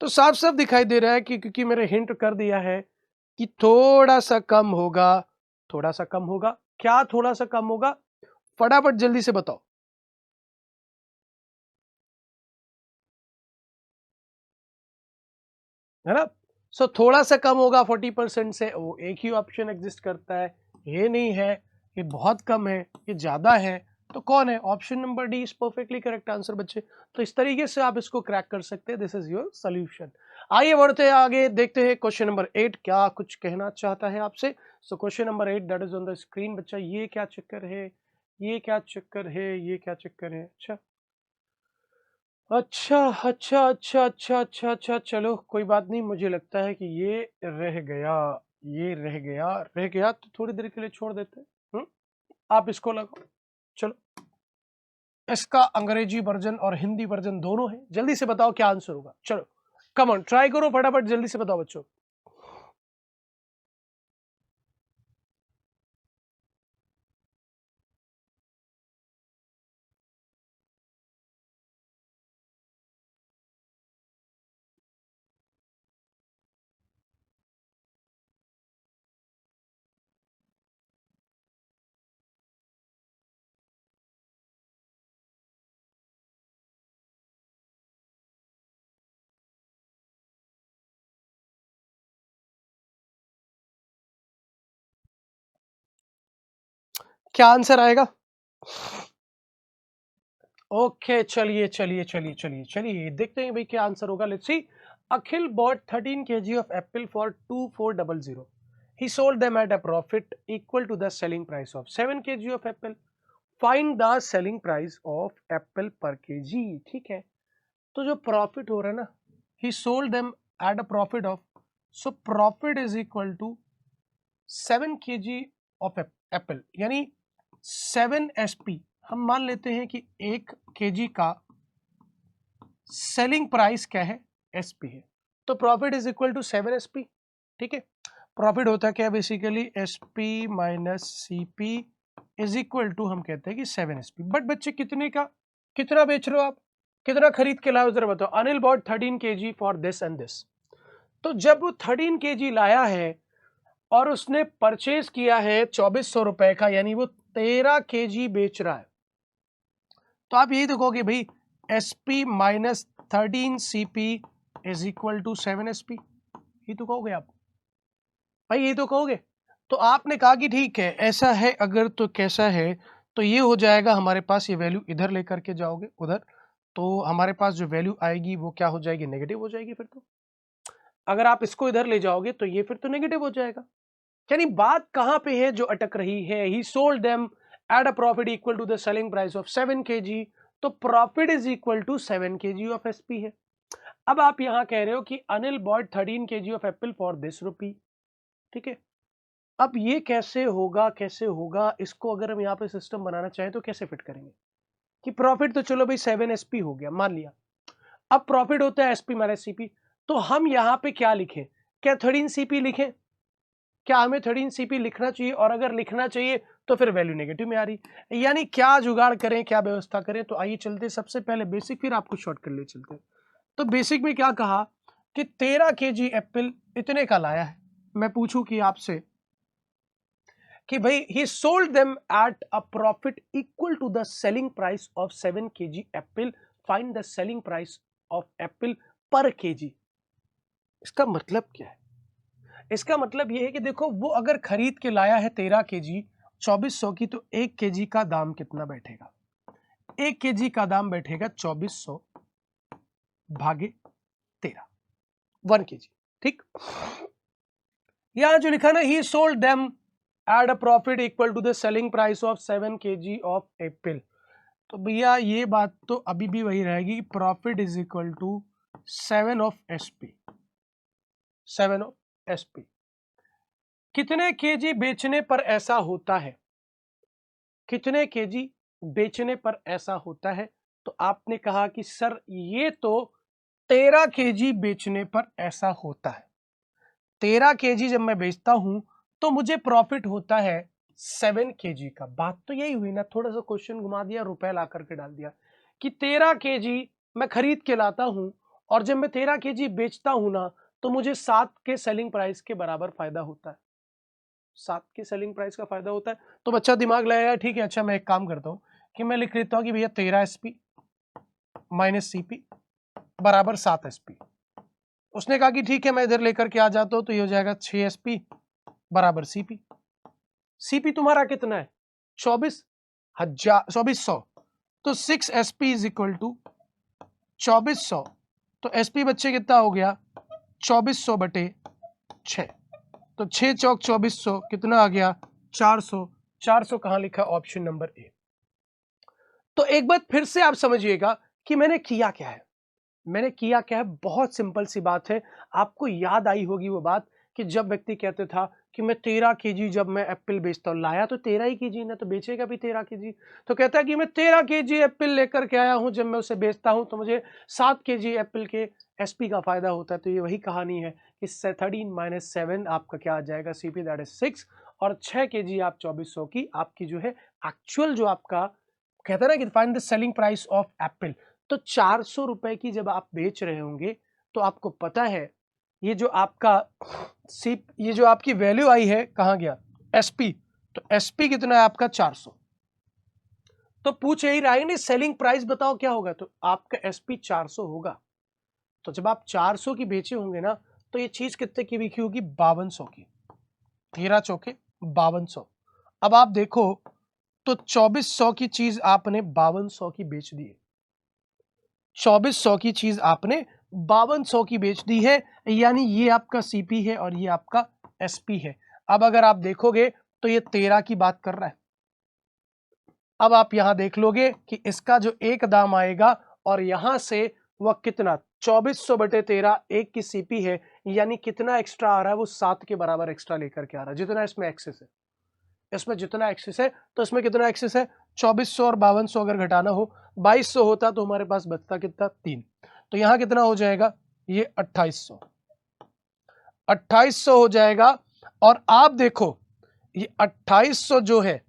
तो साफ साफ दिखाई दे रहा है कि क्योंकि मैंने हिंट कर दिया है कि थोड़ा सा कम होगा, थोड़ा सा कम होगा, क्या थोड़ा सा कम होगा, फटाफट जल्दी से बताओ। है ना, सो थोड़ा सा कम होगा 40% से, वो एक ही ऑप्शन एग्जिस्ट करता है, ये नहीं है ये बहुत कम है, ये ज्यादा है, तो कौन है, option number D is perfectly correct answer बच्चे। तो इस तरीके से आप इसको क्रैक कर सकते हैं, दिस इज योर सोल्यूशन। आइए बढ़ते हैं आगे, देखते हैं क्वेश्चन नंबर 8 क्या कुछ कहना चाहता है आपसे। So question number 8 that is on the screen. बच्चा ये क्या चक्कर है, ये क्या चक्कर है, ये क्या चक्कर है, अच्छा अच्छा अच्छा अच्छा अच्छा अच्छा अच्छा, चलो कोई बात नहीं, मुझे लगता है कि ये रह गया, ये रह गया, रह गया तो थोड़ी देर के लिए छोड़ देते हैं। आप इसको लगाओ, चलो इसका अंग्रेजी वर्जन और हिंदी वर्जन दोनों है, जल्दी से बताओ क्या आंसर होगा, चलो कम ऑन ट्राई करो, फटाफट जल्दी से बताओ बच्चों। क्या आंसर आएगा, ओके चलिए चलिए चलिए चलिए चलिए देखते हैं भाई क्या आंसर होगा। Let's see. Akhil bought 13 kg of apple for 2400. He sold them at a profit equal to the selling price of 7 kg of apple. Find the selling price of apple per kg। ठीक है, तो जो profit हो रहा है ना, he sold them at a profit of, so profit is equal to 7 kg of apple, यानी 7 SP। हम मान लेते हैं कि 1 kg का सेलिंग प्राइस क्या है, एसपी है, तो profit is equal to 7 SP. ठीक है, प्रॉफिट होता क्या है basically, SP minus CP is equal to, हम कहते हैं कि 7 एसपी। बट बच्चे कितने का, कितना बेच रहे हो आप, कितना खरीद के लाए जरा बताओ। Anil bought 13 kg for this and this. तो जब वो 13 kg लाया है और उसने परचेज किया है 2400 रुपए का, यानी वो 13 kg बेच रहा है, तो आप यही देखोगे भाई SP minus 13 CP is equal to 7 SP. ये तो कहोगे आप भाई, ये तो कहोगे। तो आपने कहा कि ठीक है ऐसा है अगर, तो कैसा है, तो ये हो जाएगा हमारे पास, ये वैल्यू इधर लेकर के जाओगे उधर, तो हमारे पास जो वैल्यू आएगी वो क्या हो जाएगी, नेगेटिव हो जाएगी। फिर तो अगर आप इसको इधर ले जाओगे तो ये फिर तो नेगेटिव हो जाएगा। यानी बात कहां पे है जो अटक रही है, he sold them at a profit equal to the selling price of 7 kg, तो profit is equal to 7 kg of SP है। अब आप यहां कह रहे हो कि Anil bought 13 kg of apple for this rupee, ठीक है। अब ये कैसे होगा, कैसे होगा, इसको अगर हम यहाँ पे सिस्टम बनाना चाहें तो कैसे फिट करेंगे कि प्रॉफिट तो चलो भाई 7 एसपी हो गया मान लिया, अब प्रॉफिट होता है एसपी माइनस सीपी, तो हम यहाँ पे क्या लिखें, क्या 13 सीपी लिखें, क्या हमें 13 सीपी लिखना चाहिए, और अगर लिखना चाहिए तो फिर वैल्यू नेगेटिव में आ रही, यानी क्या जुगाड़ करें, क्या व्यवस्था करें। तो आइए चलते सबसे पहले बेसिक, फिर आपको शॉर्ट कर ले चलते। तो बेसिक में क्या कहा कि 13 kg एप्पल इतने का लाया है, मैं पूछूं कि आपसे कि भाई he sold them at a profit equal to the selling price of 7 kg apple, find the selling price of apple per kg. इसका मतलब क्या है, इसका मतलब ये है कि देखो वो अगर खरीद के लाया है 13 kg 2400 की, तो 1 kg का दाम कितना बैठेगा, 1 kg का दाम बैठेगा 2400 भागे 13, 1 kg, ठीक। यहां जो लिखा ना, he sold them at a profit equal to the selling price of 7 kg of apple, तो भैया ये बात तो अभी भी वही रहेगी, profit is equal to 7 of SP, 7 of SP. कितने केजी बेचने पर ऐसा होता है, कितने केजी बेचने पर ऐसा होता है, तो आपने कहा कि सर ये तो 13 केजी बेचने पर ऐसा होता है, 13 केजी जब मैं बेचता हूं तो मुझे प्रॉफिट होता है 7 केजी का। बात तो यही हुई ना, थोड़ा सा क्वेश्चन घुमा दिया, रुपए ला करके डाल दिया कि 13 केजी मैं खरीद के लाता हूं, और जब मैं 13 केजी बेचता हूं ना, तो मुझे 7 के सेलिंग प्राइस के बराबर फायदा होता है, 7 के सेलिंग प्राइस का फायदा होता है। तो बच्चा दिमाग लगाया, ठीक है अच्छा मैं एक काम करता हूं कि मैं लिख लेता हूं कि भैया 13 एसपी माइनस सीपी बराबर 7 एसपी। उसने कहा कि ठीक है मैं इधर लेकर के आ जाता हूं, तो ये हो जाएगा 6 एसपी बराबर सीपी। सीपी तुम्हारा कितना है 24,000, तो 6 एसपी इज इक्वल टू 2400, तो एसपी बच्चे कितना हो गया 2400 बटे 6, तो 6 चौक 2400 कितना आ गया 400, 400 कहां लिखा, ऑप्शन नंबर ए। तो एक बात फिर से आप समझिएगा कि मैंने किया क्या है, मैंने किया क्या है, बहुत सिंपल सी बात है। आपको याद आई होगी वो बात कि जब व्यक्ति कहते था कि मैं 13 केजी जब मैं एप्पल बेचता हूं, लाया तो 13 ही केजी ना, तो बेचेगा भी 13 केजी, तो कहता है कि मैं 13 केजी एप्पल लेकर के आया हूं, जब मैं उसे बेचता हूं तो मुझे 7 केजी एप्पल के एसपी का फायदा होता है। तो ये वही कहानी है कि 13 माइनस 7 आपका क्या आ जाएगा, सीपी दैट इज 6, और 6 केजी आप 2400 की आपकी जो है एक्चुअल जो आपका कहता है ना कि find the selling price of apple. तो 400 रुपए की जब आप बेच रहे होंगे, तो आपको पता है ये जो आपका ये जो आपकी वैल्यू आई है कहां गया, एसपी, तो एसपी कितना है आपका 400। तो पूछ यही रहा है नहीं सेलिंग प्राइस बताओ क्या होगा, तो आपका एसपी 400 होगा। तो जब आप 400 की बेचे होंगे ना, तो ये चीज कितने की बिकी होगी, 5200 की, 13 चौके 5200। अब आप देखो तो 2400 की चीज आपने 5200 की बेच दी है, 2400 की चीज आपने 5200 की बेच दी है, यानी ये आपका सीपी है और ये आपका एसपी है। अब अगर आप देखोगे तो ये 13 की बात कर रहा है। अब आप यहां देख लोगे कि इसका जो एक दाम आएगा, और यहां से वह कितना 2400 बटे 13 एक की सीपी है, यानी कितना एक्स्ट्रा आ रहा है, वो 7 के बराबर एक्स्ट्रा लेकर के आ रहा है, जितना इसमें एक्सेस है। इसमें जितना एक्सेस है, तो इसमें कितना एक्सेस है 2400 और 5200 अगर घटाना हो 2200 होता, तो हमारे पास बचता कितना 3, तो यहां कितना हो जाएगा, ये 2800, 2800 हो जाएगा। और आप देखो ये 2800 जो है,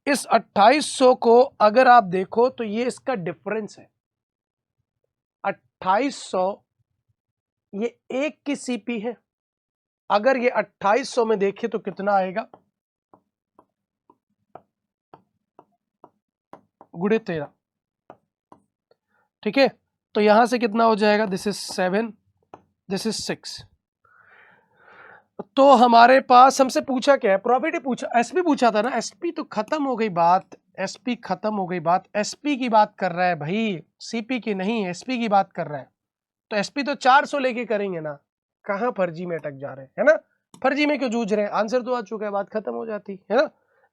इस 2800 को अगर आप देखो तो ये इसका डिफरेंस है, 2800 ये एक की सीपी है। अगर ये 2800 में देखे तो कितना आएगा, गुणे 13, ठीक है। तो यहां से कितना हो जाएगा, दिस इज 7, दिस इज 6, तो हमारे पास हमसे पूछा क्या है, प्रॉफिट ही पूछा, एसपी पूछा था ना, एसपी तो खत्म हो गई बात, एसपी खत्म हो गई बात, एसपी की बात कर रहा है भाई, सीपी की नहीं, एसपी की बात कर रहा है। तो एसपी तो 400 लेके करेंगे ना, कहां फर्जी में अटक जा रहे हैं, है ना, फर्जी में क्यों जूझ रहे हैं, आंसर तो आ चुका है, बात खत्म हो जाती है ना।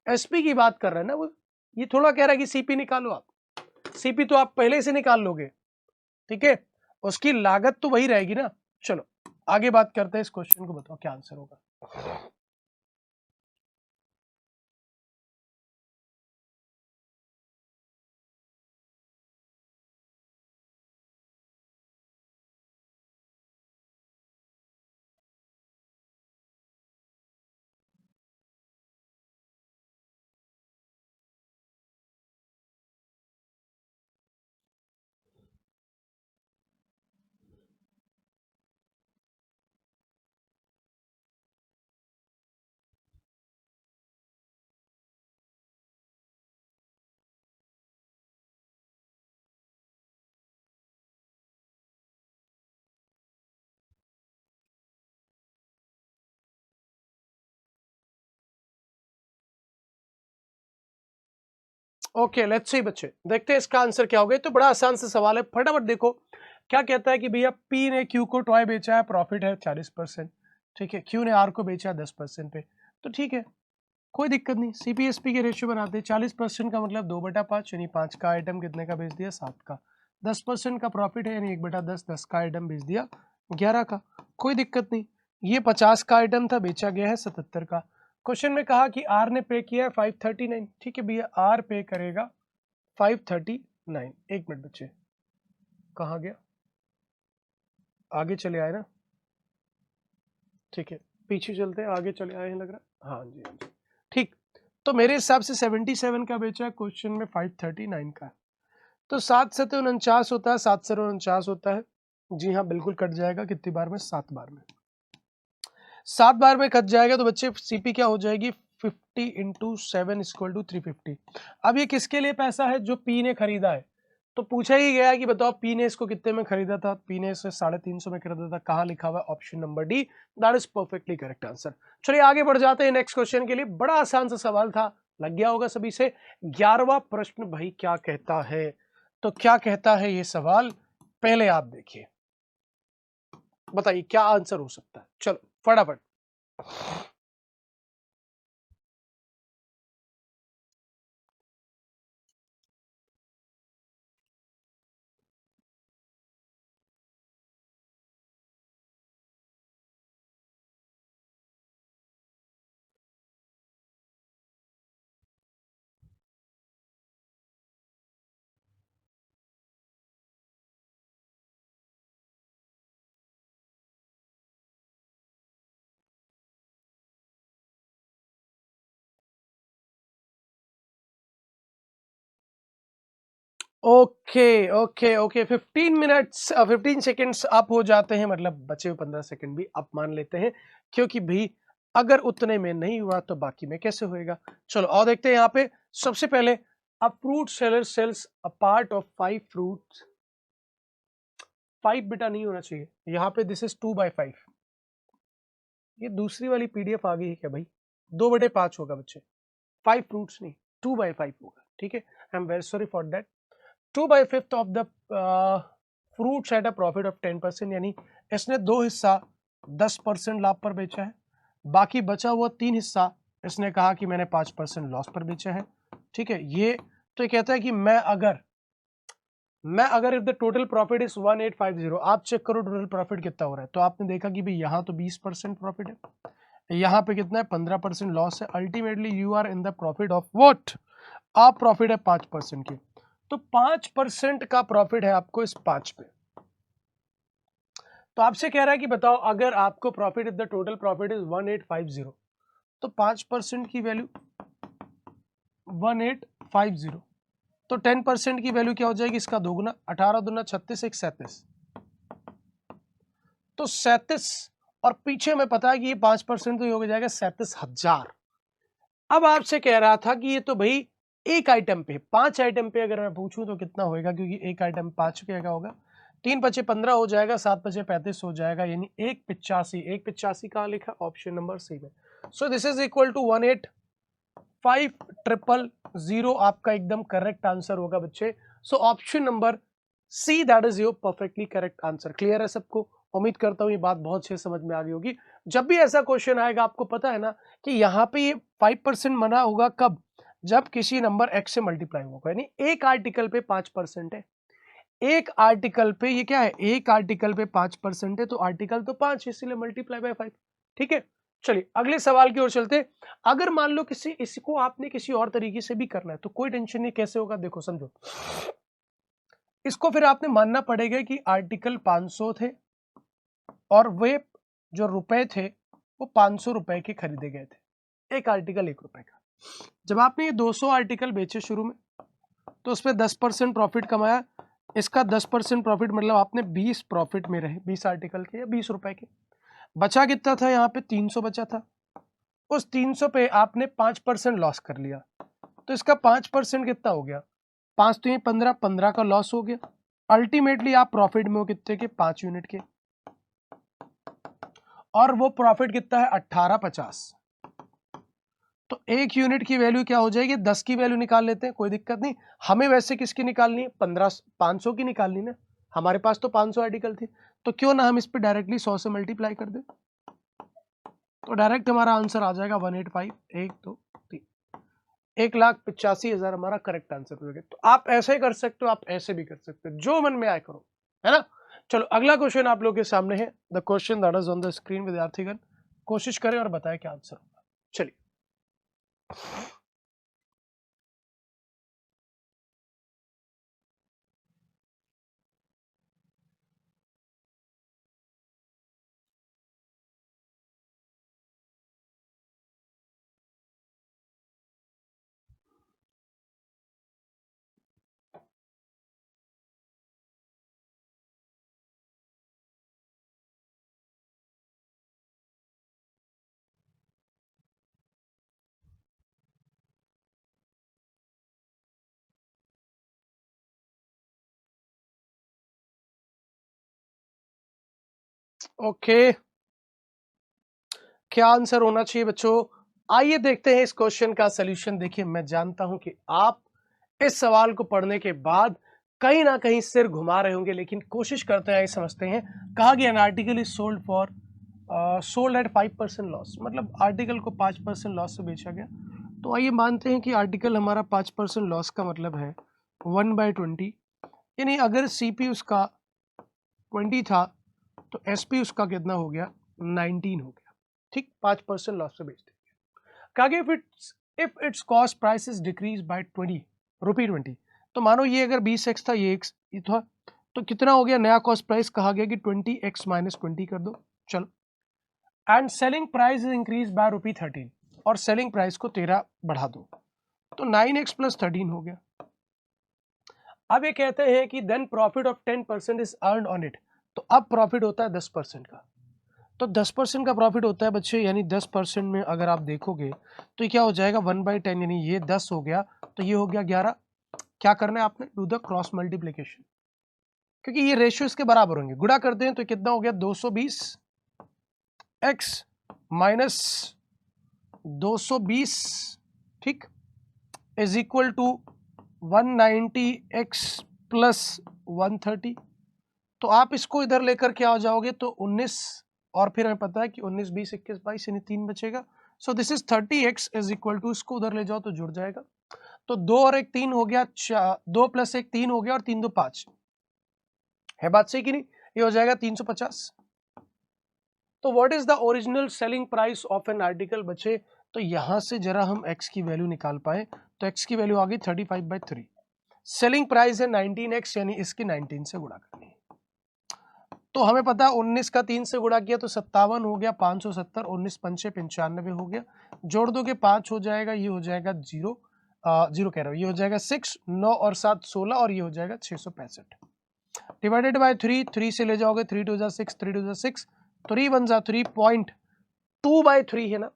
एसपी की बात कर रहे हैं ना वो, ये थोड़ा कह रहा है कि सीपी निकालो आप, सीपी तो आप पहले से निकाल लोगे, ठीक है, उसकी लागत तो वही रहेगी ना। चलो आगे बात करते हैं, इस क्वेश्चन को बताओ क्या आंसर होगा। ओके लेट्स सी बच्चे, देखते हैं इसका आंसर क्या होगा। तो बड़ा आसान सा सवाल है, फटाफट देखो क्या कहता है कि भैया पी ने क्यू को टॉय बेचा है, प्रॉफिट है 40%, ठीक है, क्यू ने आर को बेचा 10% पे, तो ठीक है कोई दिक्कत नहीं, सीपीएसपी के रेशियो बनाते हैं, 40% का मतलब 2/5, यानी 5 का आइटम कितने का बेच दिया, 7 का, 10% का प्रॉफिट है यानी 1/10, 10 का आइटम बेच दिया 11 का, कोई दिक्कत नहीं। ये 50 का आइटम था, बेचा गया है 77 का। क्वेश्चन में कहा कि आर ने पे किया है 539, ठीक है भैया आर पे करेगा 539। एक मिनट बच्चे, कहाँ गया, आगे चले आए ना, ठीक है पीछे चलते हैं, आगे चले आए हैं लग रहा है, हाँ जी हाँ जी ठीक। तो मेरे हिसाब से 77 का बेचा है, क्वेश्चन में 539 का है, तो 7×7 49 होता है, 7×7 होता है, जी हाँ बिल्कुल कट जाएगा, कितनी बार में, 7 बार में, 7 बार में कट जाएगा, तो बच्चे सीपी क्या हो जाएगी, 50×7 = 350। अब ये किसके लिए पैसा है, जो पी ने खरीदा है, तो पूछा ही गया कि बताओ पी ने इसको कितने में खरीदा था, पी ने इसे 350 में खरीदा था, कहाँ लिखा हुआ है, option number D, that is perfectly correct answer. चलिए आगे बढ़ जाते हैं नेक्स्ट क्वेश्चन के लिए, बड़ा आसान सा सवाल था, लग गया होगा सभी से। 11वां प्रश्न भाई क्या कहता है, तो क्या कहता है ये सवाल, पहले आप देखिए, बताइए क्या आंसर हो सकता है, चलो फटाफट। Okay okay okay, 15 minutes 15 seconds up हो जाते हैं, मतलब बचे हुए 15 सेकेंड भी अप मान लेते हैं, क्योंकि भी अगर उतने में नहीं हुआ तो बाकी में कैसे होएगा। चलो और देखते हैं यहाँ पे, सबसे पहले a fruit seller sales a part of 5 fruits, 5 बेटा नहीं होना चाहिए यहाँ पे, दिस इज 2/5, ये दूसरी वाली पीडीएफ आ गई है क्या भाई, 2/5 होगा बच्चे, 5 फ्रूट्स नहीं, 2/5 होगा, ठीक है, I am very sorry for that. 2/5 of the fruits eight a profit of 10%, यानी इसने 2 हिस्सा 10% लाभ पर बेचा है, बाकी बचा हुआ 3 हिस्सा इसने कहा कि मैंने 5% लॉस पर बेचा है, ठीक है। ये तो ये कहता है कि मैं अगर if the total profit is 1850, आप चेक करो टोटल प्रॉफिट कितना हो रहा है, तो आपने देखा कि भाई यहाँ तो 20% प्रॉफिट है, यहाँ पे कितना है 15% लॉस है, ultimately you are in the profit of what, आप प्रॉफिट है 5% की, तो 5% का प्रॉफिट है आपको इस 5 पे। तो आपसे कह रहा है कि बताओ अगर आपको profit if the total profit is 1850, तो 5% की वैल्यू 1850, तो 10% की वैल्यू क्या हो जाएगी, इसका दोगुना, 18×2 = 36, 1 37, तो 37, और पीछे में पता है कि ये 5% तो ये हो जाएगा 37,000। अब आपसे कह रहा था कि ये तो भाई एक आइटम पे, 5 आइटम पे अगर मैं पूछूं तो कितना होएगा, क्योंकि एक आइटम 5 का होगा, 3 पचे 15 हो जाएगा, 7 पचे 35 हो जाएगा, यानी 185। 185 कहाँ लिखा? ऑप्शन नंबर सी में। So this is equal to 185,000 आपका एकदम करेक्ट आंसर होगा बच्चे। So option number C that is your perfectly correct answer. Clear है सबको? उम्मीद करता हूँ ये बात बहुत अच्छे समझ में आ गई होगी। जब भी ऐसा क्वेश्चन आएगा आपको पता है ना कि यहाँ पे ये 5% मना होगा कब? जब किसी नंबर x से मल्टीप्लाई होगा, यानी एक आर्टिकल पे 5% है। एक आर्टिकल पे ये क्या है? एक आर्टिकल पे 5% है, तो आर्टिकल तो 5, इसीलिए मल्टीप्लाई बाय 5। ठीक है, चलिए अगले सवाल की ओर चलते। अगर मान लो इसको आपने किसी और तरीके से भी करना है तो कोई टेंशन नहीं, कैसे होगा देखो समझो। इसको फिर आपने मानना पड़ेगा कि आर्टिकल 500 थे और वे जो रुपए थे वो 500 रुपए के खरीदे गए थे। एक आर्टिकल 1 रुपए का। जब आपने ये 200 आर्टिकल बेचे शुरू में तो उस पर 10% प्रॉफिट कमाया। इसका 10% प्रॉफिट मतलब आपने 20 प्रॉफिट में रहे, 20 आर्टिकल के या 20 रुपए के। बचा कितना था? यहाँ पे 300 बचा था। उस 300 पे आपने 5% लॉस कर लिया, तो इसका 5% कितना हो गया? 5 तो ये 15, 15 का लॉस हो गया। अल्टीमेटली आप प्रॉफिट में हो कितने के? 5 यूनिट के। और वो प्रॉफिट कितना है? 1850। तो एक यूनिट की वैल्यू क्या हो जाएगी? 10 की वैल्यू निकाल लेते हैं, कोई दिक्कत नहीं। हमें वैसे किसकी निकालनी है? 500 की निकालनी ना। हमारे पास तो 500 आर्टिकल थी, तो क्यों ना हम इस पे डायरेक्टली 100 से मल्टीप्लाई कर दें। तो डायरेक्ट हमारा आंसर आ जाएगा 185, 1 2 3, 1,85,000 हमारा करेक्ट आंसर हो जाएगा। तो आप ऐसे कर सकते हो, आप ऐसे भी कर सकते हो, जो मन में आए करो, है ना। चलो अगला क्वेश्चन आप लोग के सामने है। The question that is on the screen. विद्यार्थीगण कोशिश करें और बताएं क्या आंसर होगा। चलिए ओके, क्या आंसर होना चाहिए बच्चों? आइए देखते हैं इस क्वेश्चन का सलूशन। देखिए मैं जानता हूं कि आप इस सवाल को पढ़ने के बाद कहीं ना कहीं सिर घुमा रहे होंगे, लेकिन कोशिश करते हैं, समझते हैं। कहा गया an article is sold for sold at 5% loss, मतलब आर्टिकल को 5% लॉस से बेचा गया। तो आइए मानते हैं कि आर्टिकल हमारा 5% लॉस का मतलब है 1/20, यानी अगर सीपी उसका 20 था तो एसपी उसका कितना हो गया? 19 हो गया। ठीक, 5% लॉस से बेच देंगे। कहा गया if it's cost price is decrease by 20 तो मानो ये अगर 20x था, ये x ये था, तो कितना हो गया नया कॉस्ट प्राइस? कहा गया कि 20x माइनस 20 कर दो। चलो, and selling price is increase by ₹13, और सेलिंग प्राइस को 13 बढ़ा दो, तो 9x प्लस 13 हो गया। अब ये कहते हैं कि then profit of 10% is earn on it. तो अब प्रॉफिट होता है 10% का। तो 10% का प्रॉफिट होता है बच्चे, यानी 10% में अगर आप देखोगे तो ये क्या हो जाएगा? 1/10, यानी ये 10 हो गया तो ये हो गया 11। क्या करना है आपने? डू द क्रॉस मल्टीप्लीकेशन, क्योंकि ये रेशियो इसके बराबर होंगे। गुणा करते हैं तो कितना हो गया? 220x माइनस 220, ठीक, is equal to 190x plus 130। तो आप इसको इधर लेकर क्या हो जाओगे? तो 19, और फिर हमें पता है कि 19 20 21 22 यानी 3 बचेगा। So this is 30x is equal to, इसको उधर ले जाओ तो जुड़ जाएगा। तो 2 और 1 3 हो गया, 2 प्लस 1 3 हो गया, और 3 2 5 है। बात सही कि नहीं? ये हो जाएगा 350। तो what is the original selling price of an article बचे? तो यहां से जरा हम x की वैल्यू निकाल पाए, तो x की वैल्यू आ गई 35/3। सेलिंग प्राइस है 19x, यानी इसकी 19 से गुणा करनी है। तो हमें पता है 19 का 3 से गुणा किया तो 57 हो गया, 570, 19 पंचे 95 हो गया। जोड़ दोगे 5 हो जाएगा, ये हो जाएगा 0, 0 कह रहा हूँ, ये हो जाएगा 6, 9 और 7 16, और ये हो जाएगा 665 डिवाइडेड बाय 3, 3 से ले जाओगे 3 2 6, 3 2 6, 3 1 3.2/3 है ना,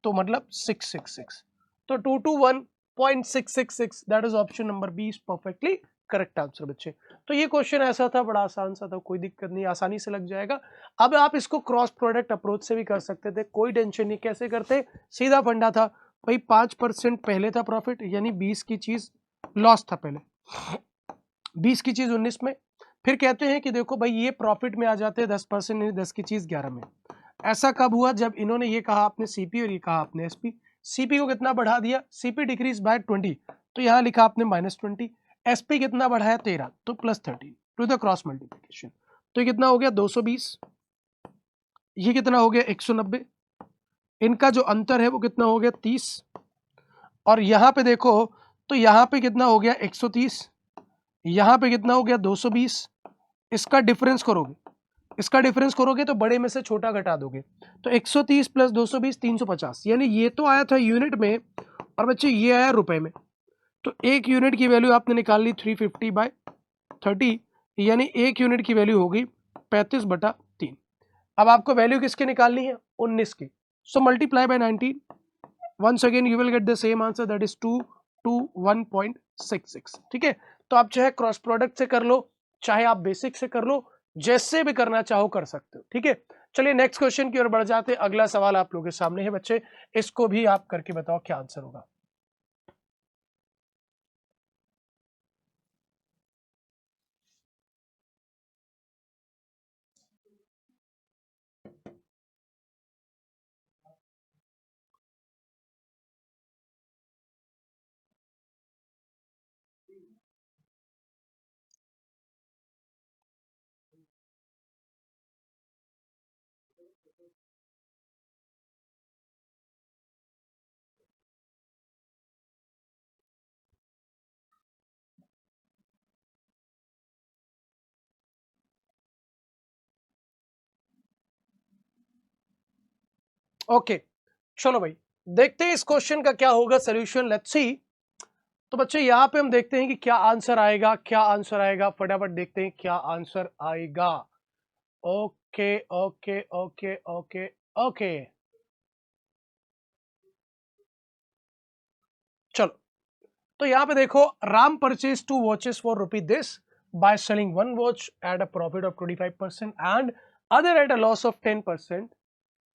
तो मतलब 666। तो 221.666, that is option number B is perfectly correct answer बच्चे। तो ये क्वेश्चन ऐसा था, बड़ा आसान सा था, कोई दिक्कत नहीं, आसानी से लग जाएगा। अब आप इसको क्रॉस प्रोडक्ट अप्रोच से भी कर सकते थे, कोई टेंशन नहीं। कैसे करते, सीधा फंडा था भाई, 5% पहले था प्रॉफिट, यानी 20 की चीज लॉस था पहले, 20 की चीज 19 में, फिर कहते हैं कि देखो भाई ये प्रॉफिट में आ जाते हैं 10%, यानी 10 की चीज 11 में। ऐसा कब हुआ, जब इन्होंने ये कहा आपने सीपी और ये कहा आपने एसपी। सीपी को कितना बढ़ा दिया, सीपी डिक्रीज बाय 20, तो यहाँ लिखा आपने -20। एसपी कितना बढ़ाया 13, तो +13 टू द क्रॉस मल्टीप्लीकेशन। तो ये कितना हो गया 220, ये कितना हो गया 190, इनका जो अंतर है वो कितना हो गया 30, और यहाँ पे देखो तो यहाँ पे कितना हो गया 130, यहाँ पे कितना हो गया 220। इसका डिफरेंस करोगे, इसका डिफरेंस करोगे तो बड़े में से छोटा घटा दोगे, तो 130 प्लस 220 350, यानी ये तो आया था यूनिट में और बच्चे ये आया रुपए में। तो एक यूनिट की वैल्यू आपने निकाल ली 350/30, यानी एक यूनिट की वैल्यू होगी 35/3। अब आपको वैल्यू किसकी निकालनी है, 19 की। So multiply by 19, once again you will get the same answer, that is 221.66। ठीक है, तो आप चाहे क्रॉस प्रोडक्ट से कर लो, चाहे आप बेसिक से कर लो, जैसे भी करना चाहो कर सकते हो। ठीक है, चलिए नेक्स्ट क्वेश्चन की ओर बढ़ जाते हैं। अगला सवाल आप लोगों के सामने है बच्चे, इसको भी आप करके बताओ क्या आंसर होगा। ओके, चलो भाई देखते हैं इस क्वेश्चन का क्या होगा सोल्यूशन, लेट्स सी। तो बच्चे यहाँ पे हम देखते हैं कि क्या आंसर आएगा, क्या आंसर आएगा, फटाफट देखते हैं क्या आंसर आएगा। Okay okay okay okay okay, चलो तो यहाँ पे देखो, Ram purchase 2 watches for rupee this by selling 1 watch eight a profit of 25% and other at a loss of 10%.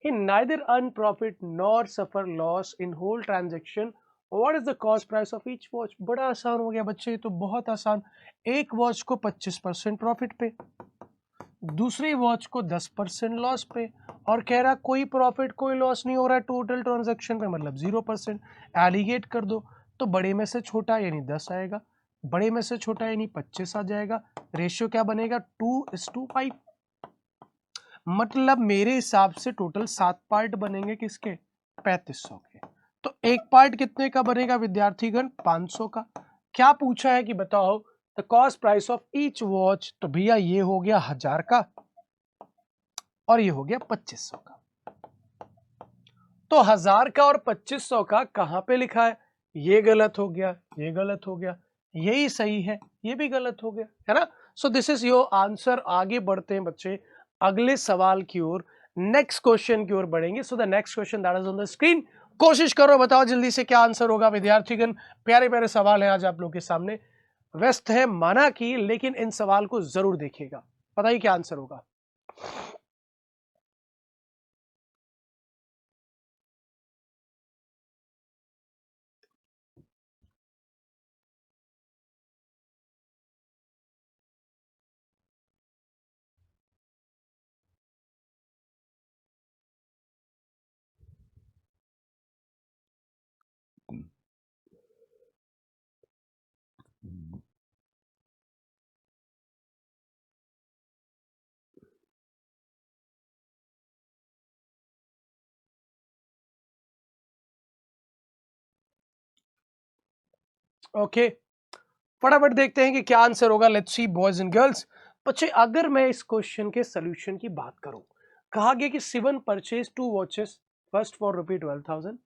He neither earned profit nor suffer loss in whole transaction. What is the cost price of each watch? बड़ा आसान हो गया बच्चे, ये तो बहुत आसान। एक वॉच को 25% प्रॉफिट पे, दूसरी वॉच को 10% लॉस पे, और कह रहा कोई प्रॉफिट कोई लॉस नहीं हो रहा है टोटल ट्रांजैक्शन पे, मतलब 0%। एलिगेट कर दो तो बड़े में से छोटा यानी 10 आएगा, बड़े में से छोटा यानी 25 आ जाएगा। रेशियो क्या बनेगा 2:5, मतलब मेरे हिसाब से टोटल 7 पार्ट बनेंगे किसके, 3500 के। तो एक पार्ट कितने का बनेगा विद्यार्थीगण, 500 का। क्या पूछा है कि बताओ the cost price of each watch, तो भैया ये हो गया 1000 का और ये हो गया 2500 का। तो 1000 का और 2500 का कहां पे लिखा है, ये गलत हो गया, ये गलत हो गया, यही सही है, ये भी गलत हो गया, है ना। सो दिस इज योर आंसर। आगे बढ़ते हैं बच्चे अगले सवाल की ओर, नेक्स्ट क्वेश्चन की ओर बढ़ेंगे। सो the next question that is on the screen, कोशिश करो बताओ जल्दी से क्या आंसर होगा विद्यार्थीगण। प्यारे प्यारे सवाल है आज आप लोग के सामने, व्यस्त है माना कि, लेकिन इन सवाल को जरूर देखिएगा, बताइए क्या आंसर होगा। ओके, फटाफट देखते हैं कि क्या आंसर होगा। Let's see boys and girls. बच्चे अगर मैं इस क्वेश्चन के सोल्यूशन की बात करूं, कहा गया कि Shivan purchase 2 watches, first for rupee 12,000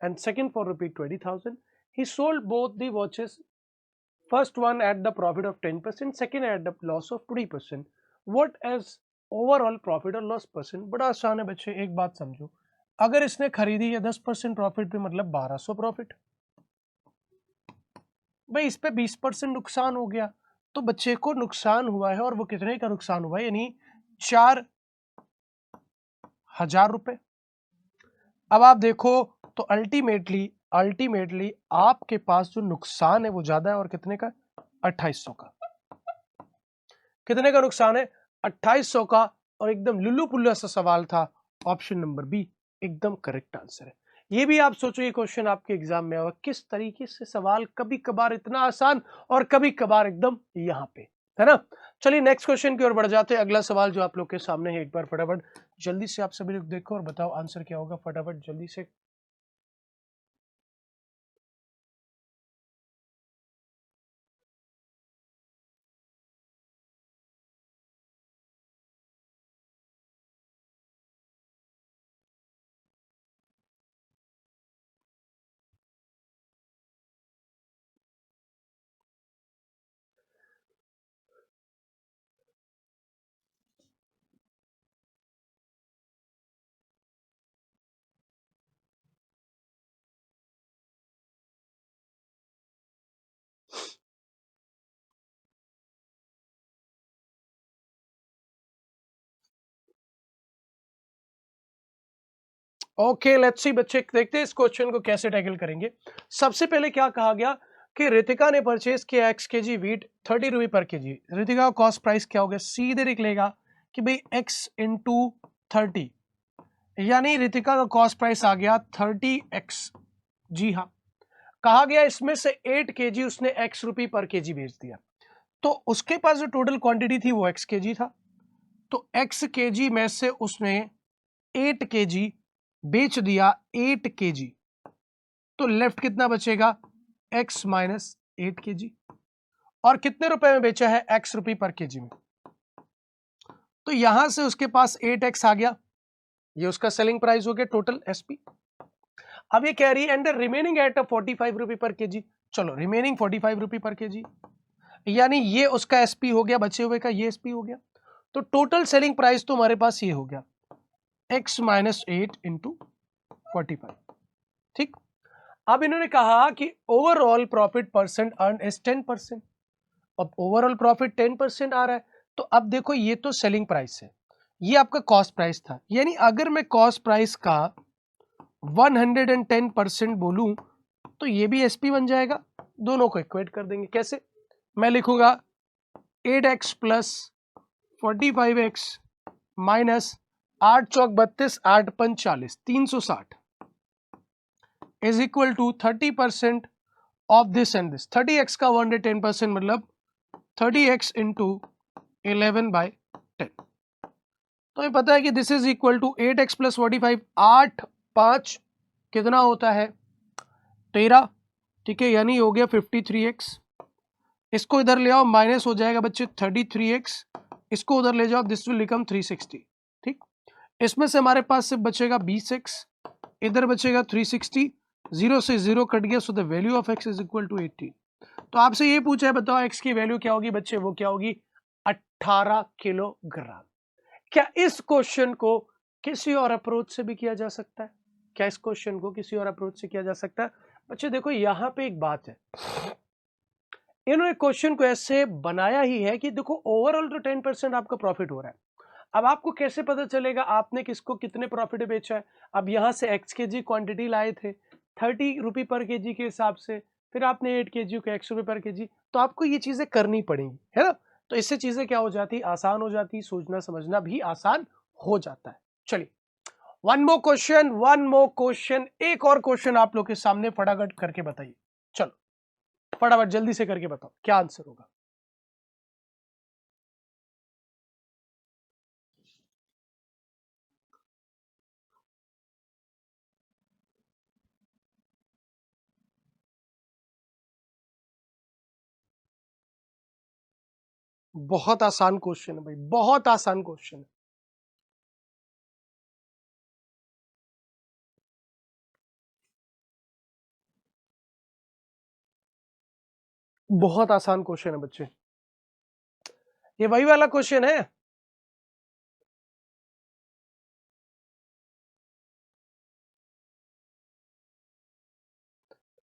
and second for rupee 20,000. He sold both the watches, first one at the profit of 10%, second at the loss of 20%. What as overall profit or loss percent? बड़ा आसान है बच्चे, एक बात समझो, अगर इसने खरीदी है 10% प्रॉफिट पे, मतलब 1200 प्रॉफिट, भाई इस पे 20% नुकसान हो गया, तो बच्चे को नुकसान हुआ है, और वो कितने का नुकसान हुआ है, यानी 4,000 रुपए। अब आप देखो तो अल्टीमेटली आपके पास जो नुकसान है वो ज्यादा है, और कितने का, 2800 का। कितने का नुकसान है, 2800 का। और एकदम लुल्लू पुल्ला सा सवाल था, ऑप्शन नंबर बी एकदम करेक्ट आंसर है। ये भी आप सोचो, ये क्वेश्चन आपके एग्जाम में होगा, किस तरीके से सवाल कभी कभार इतना आसान और कभी कभार एकदम यहाँ पे, है ना। चलिए नेक्स्ट क्वेश्चन की ओर बढ़ जाते हैं। अगला सवाल जो आप लोग के सामने है, एक बार फटाफट जल्दी से आप सभी लोग देखो और बताओ आंसर क्या होगा, फटाफट जल्दी से। ओके लेट्स सी बच्चे, देखते हैं इस क्वेश्चन को कैसे टैकल करेंगे। सबसे पहले क्या कहा गया कि रितिका ने परचेज किया x kg वीट 30 रुपए पर केजी। रितिका का कॉस्ट प्राइस क्या हो गया, सीधे लिख लेगा कि भाई x इंटू 30, यानी रितिका का कॉस्ट प्राइस आ गया 30x। जी हाँ, कहा गया इसमें से 8 kg उसने x रुपए पर केजी बेच दिया, तो उसके पास जो टोटल क्वांटिटी थी वो x kg था। तो x kg में से उसने 8 kg बेच दिया, 8 kg, तो लेफ्ट कितना बचेगा, x माइनस 8 kg। और कितने रुपए में बेचा है, x रुपए पर केजी में, तो यहां से उसके पास 8x आ गया, ये उसका सेलिंग प्राइस हो गया टोटल एसपी। अब ये कह रही है एंड रिमेनिंग एट 45 रुपए पर केजी। चलो रिमेनिंग 45 रुपए पर केजी, यानी ये उसका एसपी हो गया, बचे हुए का ये एसपी हो गया। तो टोटल सेलिंग प्राइस तो हमारे पास ये हो गया x माइनस 8 इंटू 45। ठीक, अब इन्होंने कहा कि overall profit percent earn is 10%। अब ओवरऑल प्रॉफिट 10% आ रहा है, तो अब देखो ये तो सेलिंग प्राइस है, ये आपका कॉस्ट प्राइस था, यानी अगर मैं कॉस्ट प्राइस का 110% बोलूं तो ये भी एसपी बन जाएगा। दोनों को इक्वेट कर देंगे, कैसे, मैं लिखूंगा 8x प्लस 45x माइनस 8 चौक 32, 8 पंच 40, 360 is equal to 30% of this and this. 30x का 110% मतलब 30x इंटू 11/10। तो हमें पता है कि this is equal to 8x plus 45, 8 5 कितना होता है, 13। ठीक है, यानी हो गया 53x। इसको इधर ले आओ, माइनस हो जाएगा बच्चे 33x, इसको उधर ले जाओ, दिस विल बिकम 360। ठीक, इसमें से हमारे पास सिर्फ बचेगा 20x, इधर बचेगा 360, 0 से 0 कट गया, so the value of x is equal to 18। तो आपसे ये पूछा है बताओ x की वैल्यू क्या होगी बच्चे, वो क्या होगी, 18 किलोग्राम। क्या इस क्वेश्चन को किसी और अप्रोच से भी किया जा सकता है, क्या इस क्वेश्चन को किसी और अप्रोच से किया जा सकता है। बच्चे देखो यहां पे एक बात है, इन्होंने क्वेश्चन को ऐसे बनाया ही है कि देखो ओवरऑल तो 10% आपका प्रॉफिट हो रहा है। अब आपको कैसे पता चलेगा आपने किसको कितने प्रॉफिट में बेचा है। अब यहां से x kg क्वांटिटी लाए थे 30 रुपए पर केजी के हिसाब से, फिर आपने 8 kg को x रुपए पर केजी, तो आपको ये चीजें करनी पड़ेंगी, है ना। तो इससे चीजें क्या हो जाती, आसान हो जाती, सोचना समझना भी आसान हो जाता है। चलिए वन मोर क्वेश्चन, एक और क्वेश्चन आप लोग के सामने फटाफट करके बताइए। चलो फटाफट जल्दी से करके बताओ क्या आंसर होगा। बहुत आसान क्वेश्चन है भाई, बहुत आसान क्वेश्चन है। बहुत आसान क्वेश्चन है बच्चे, ये वही वाला क्वेश्चन है।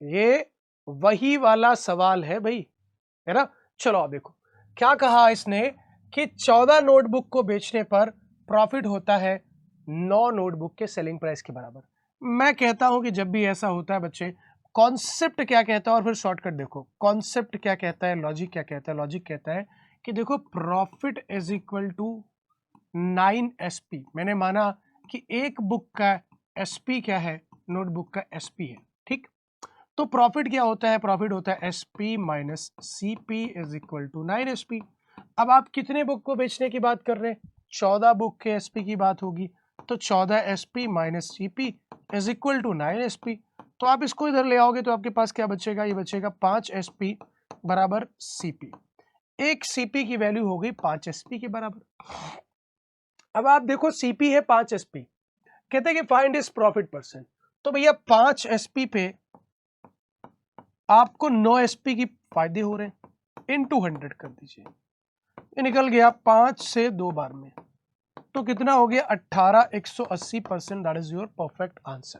ये वही वाला सवाल है भाई, है ना। चलो आप देखो, क्या कहा इसने कि 14 नोटबुक को बेचने पर प्रॉफिट होता है 9 नोटबुक के सेलिंग प्राइस के बराबर। मैं कहता हूं कि जब भी ऐसा होता है बच्चे, कॉन्सेप्ट क्या कहता है और फिर शॉर्टकट देखो। कॉन्सेप्ट क्या कहता है, लॉजिक क्या कहता है? लॉजिक कहता है कि देखो profit is equal to 9 SP. मैंने माना कि एक बुक का एसपी क्या है, नोटबुक का एसपी है, ठीक। तो प्रॉफिट क्या होता है? प्रॉफिट होता है SP minus CP is equal to 9 SP. अब आप कितने बुक को बेचने की बात कर रहे हैं? 14 बुक के एसपी की बात होगी, तो 14 SP minus CP is equal to 9 SP. तो आप इसको इधर ले आओगे तो आपके पास क्या बचेगा? ये बचेगा 5 एसपी बराबर सीपी। एक सीपी की वैल्यू हो गई 5 एसपी के बराबर। अब आप देखो सीपी है 5 एसपी, कहते हैं कि फाइंड इज प्रॉफिट परसेंट। तो भैया 5 एसपी पे आपको 9 एसपी की फायदे हो रहे हैं, इन 200 कर दीजिए। ये निकल गया 5 से 2 बार में, तो कितना हो गया? 18 180%। That is your perfect answer.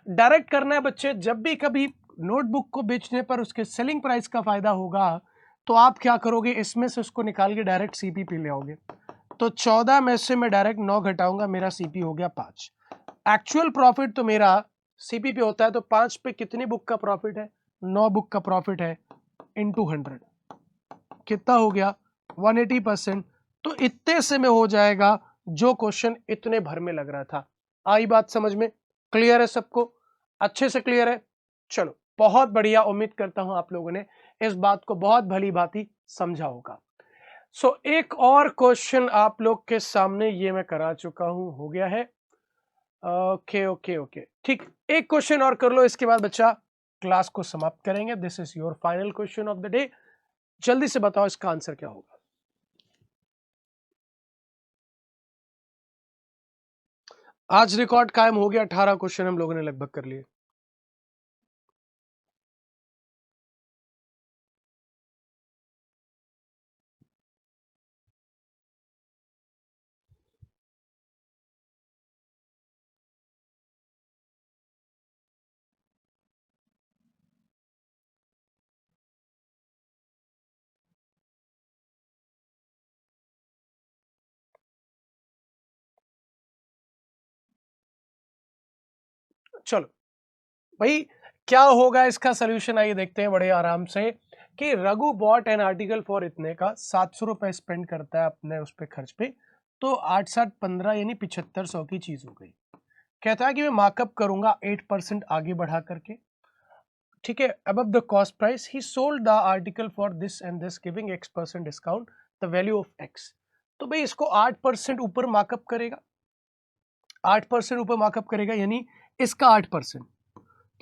Direct करना है बच्चे। जब भी कभी नोटबुक को बेचने पर उसके सेलिंग प्राइस का फायदा होगा तो आप क्या करोगे? इसमें से उसको निकाल के डायरेक्ट सीपी पे ले आओगे। तो 14 में से मैं डायरेक्ट 9 घटाऊंगा, मेरा सीपी हो गया 5। एक्चुअल प्रॉफिट तो मेरा सीपी पे होता है, तो 5 पे कितनी बुक का प्रॉफिट है? 9 बुक का प्रॉफिट है, इनटू 100 कितना हो गया? 180%। तो इतने से में हो जाएगा जो क्वेश्चन इतने भर में लग रहा था। आई बात समझ में? क्लियर है सबको? अच्छे से क्लियर है? चलो बहुत बढ़िया। उम्मीद करता हूं आप लोगों ने इस बात को बहुत भली भांति समझा होगा। सो एक और क्वेश्चन आप लोग के सामने ये मैं करा चुका हूं, हो गया है। ओके ओके ओके, ठीक। एक क्वेश्चन और कर लो, इसके बाद बच्चा क्लास को समाप्त करेंगे। This is your final question of the day. जल्दी से बताओ इसका आंसर क्या होगा। आज रिकॉर्ड कायम हो गया, 18 क्वेश्चन हम लोगों ने लगभग कर लिए। चलो भाई, क्या होगा इसका सोल्यूशन? आइए देखते हैं बड़े आराम से। कि Raghu bot an article for इतने का 700 रुपए स्पेंड करता है अपने उस पे खर्च पे, तो 8 7 15 यानी 7500 की चीज हो गई। कहता है कि मैं मार्कअप करूंगा 8% आगे बढ़ा करके, ठीक है, above the cost price. He sold the article for this and this giving x% discount the value of x। तो भाई इसको 8% ऊपर मार्कअप करेगा, 8% ऊपर मार्कअप करेगा, यानी इसका 8%।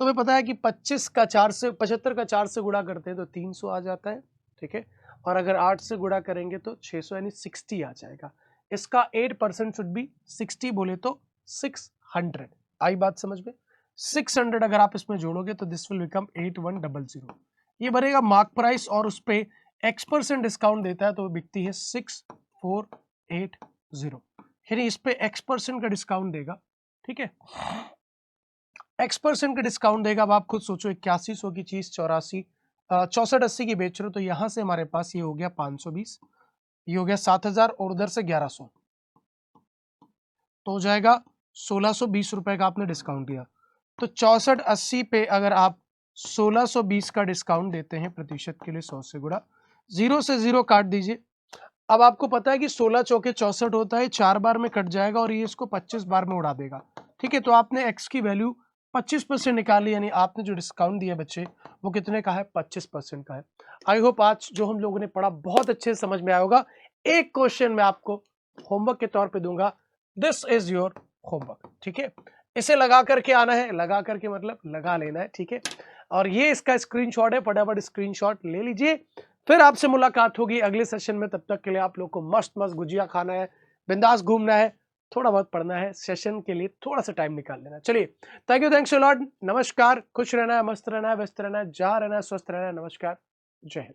तो हमें पता है कि 25 का 4 से 75 का 4 से गुणा करते हैं तो 300 आ जाता है, ठीक है। और अगर 8 से गुणा करेंगे तो 600 यानी 60 आ जाएगा। इसका 8% शुड बी 60, बोले तो 600। आई बात समझ में? 600 अगर आप इसमें जोड़ोगे तो दिस विल बिकम 8100। ये बनेगा मार्क प्राइस, और उस पर x% डिस्काउंट देता है तो वो बिकती है 6480, यानी इस पे x% का डिस्काउंट देगा, ठीक है। x% का डिस्काउंट देगा। अब आप खुद सोचो, 8100 की चीज 6480 की बेच रहे हो, तो यहां से हमारे पास ये हो गया 520, ये हो गया 7000, और उधर से 1100, तो हो जाएगा 1620 रुपए का आपने डिस्काउंट दिया। तो 6480 पे अगर आप 1620 का डिस्काउंट देते हैं प्रतिशत के लिए 100 से गुणा, 0 से 0 काट दीजिए। अब आपको पता है कि 16 चौके 64 होता है, 4 बार में कट जाएगा और ये इसको 25 बार में उड़ा देगा, ठीक है। तो आपने x की वैल्यू 25% निकाली, यानी आपने जो डिस्काउंट दिया बच्चे वो कितने का है? 25% का है। आई होप आज जो हम लोगों ने पढ़ा बहुत अच्छे से समझ में आया होगा। एक क्वेश्चन मैं आपको होमवर्क के तौर पे दूंगा, दिस इज योर होमवर्क, ठीक है। इसे लगा करके आना है, लगा करके मतलब लगा लेना है, ठीक है। और ये इसका स्क्रीनशॉट है, फटाफट स्क्रीनशॉट ले लीजिए। फिर आपसे मुलाकात होगी अगले सेशन में। तब तक के लिए आप लोग को मस्त मस्त गुजिया खाना है, बिंदास घूमना है, थोड़ा बहुत पढ़ना है, सेशन के लिए थोड़ा सा टाइम निकाल लेना। चलिए, thank you, thanks a lot, नमस्कार। खुश रहना है, मस्त रहना है, व्यस्त रहना है, जहां रहना है, स्वस्थ रहना है। नमस्कार, जय हिंद।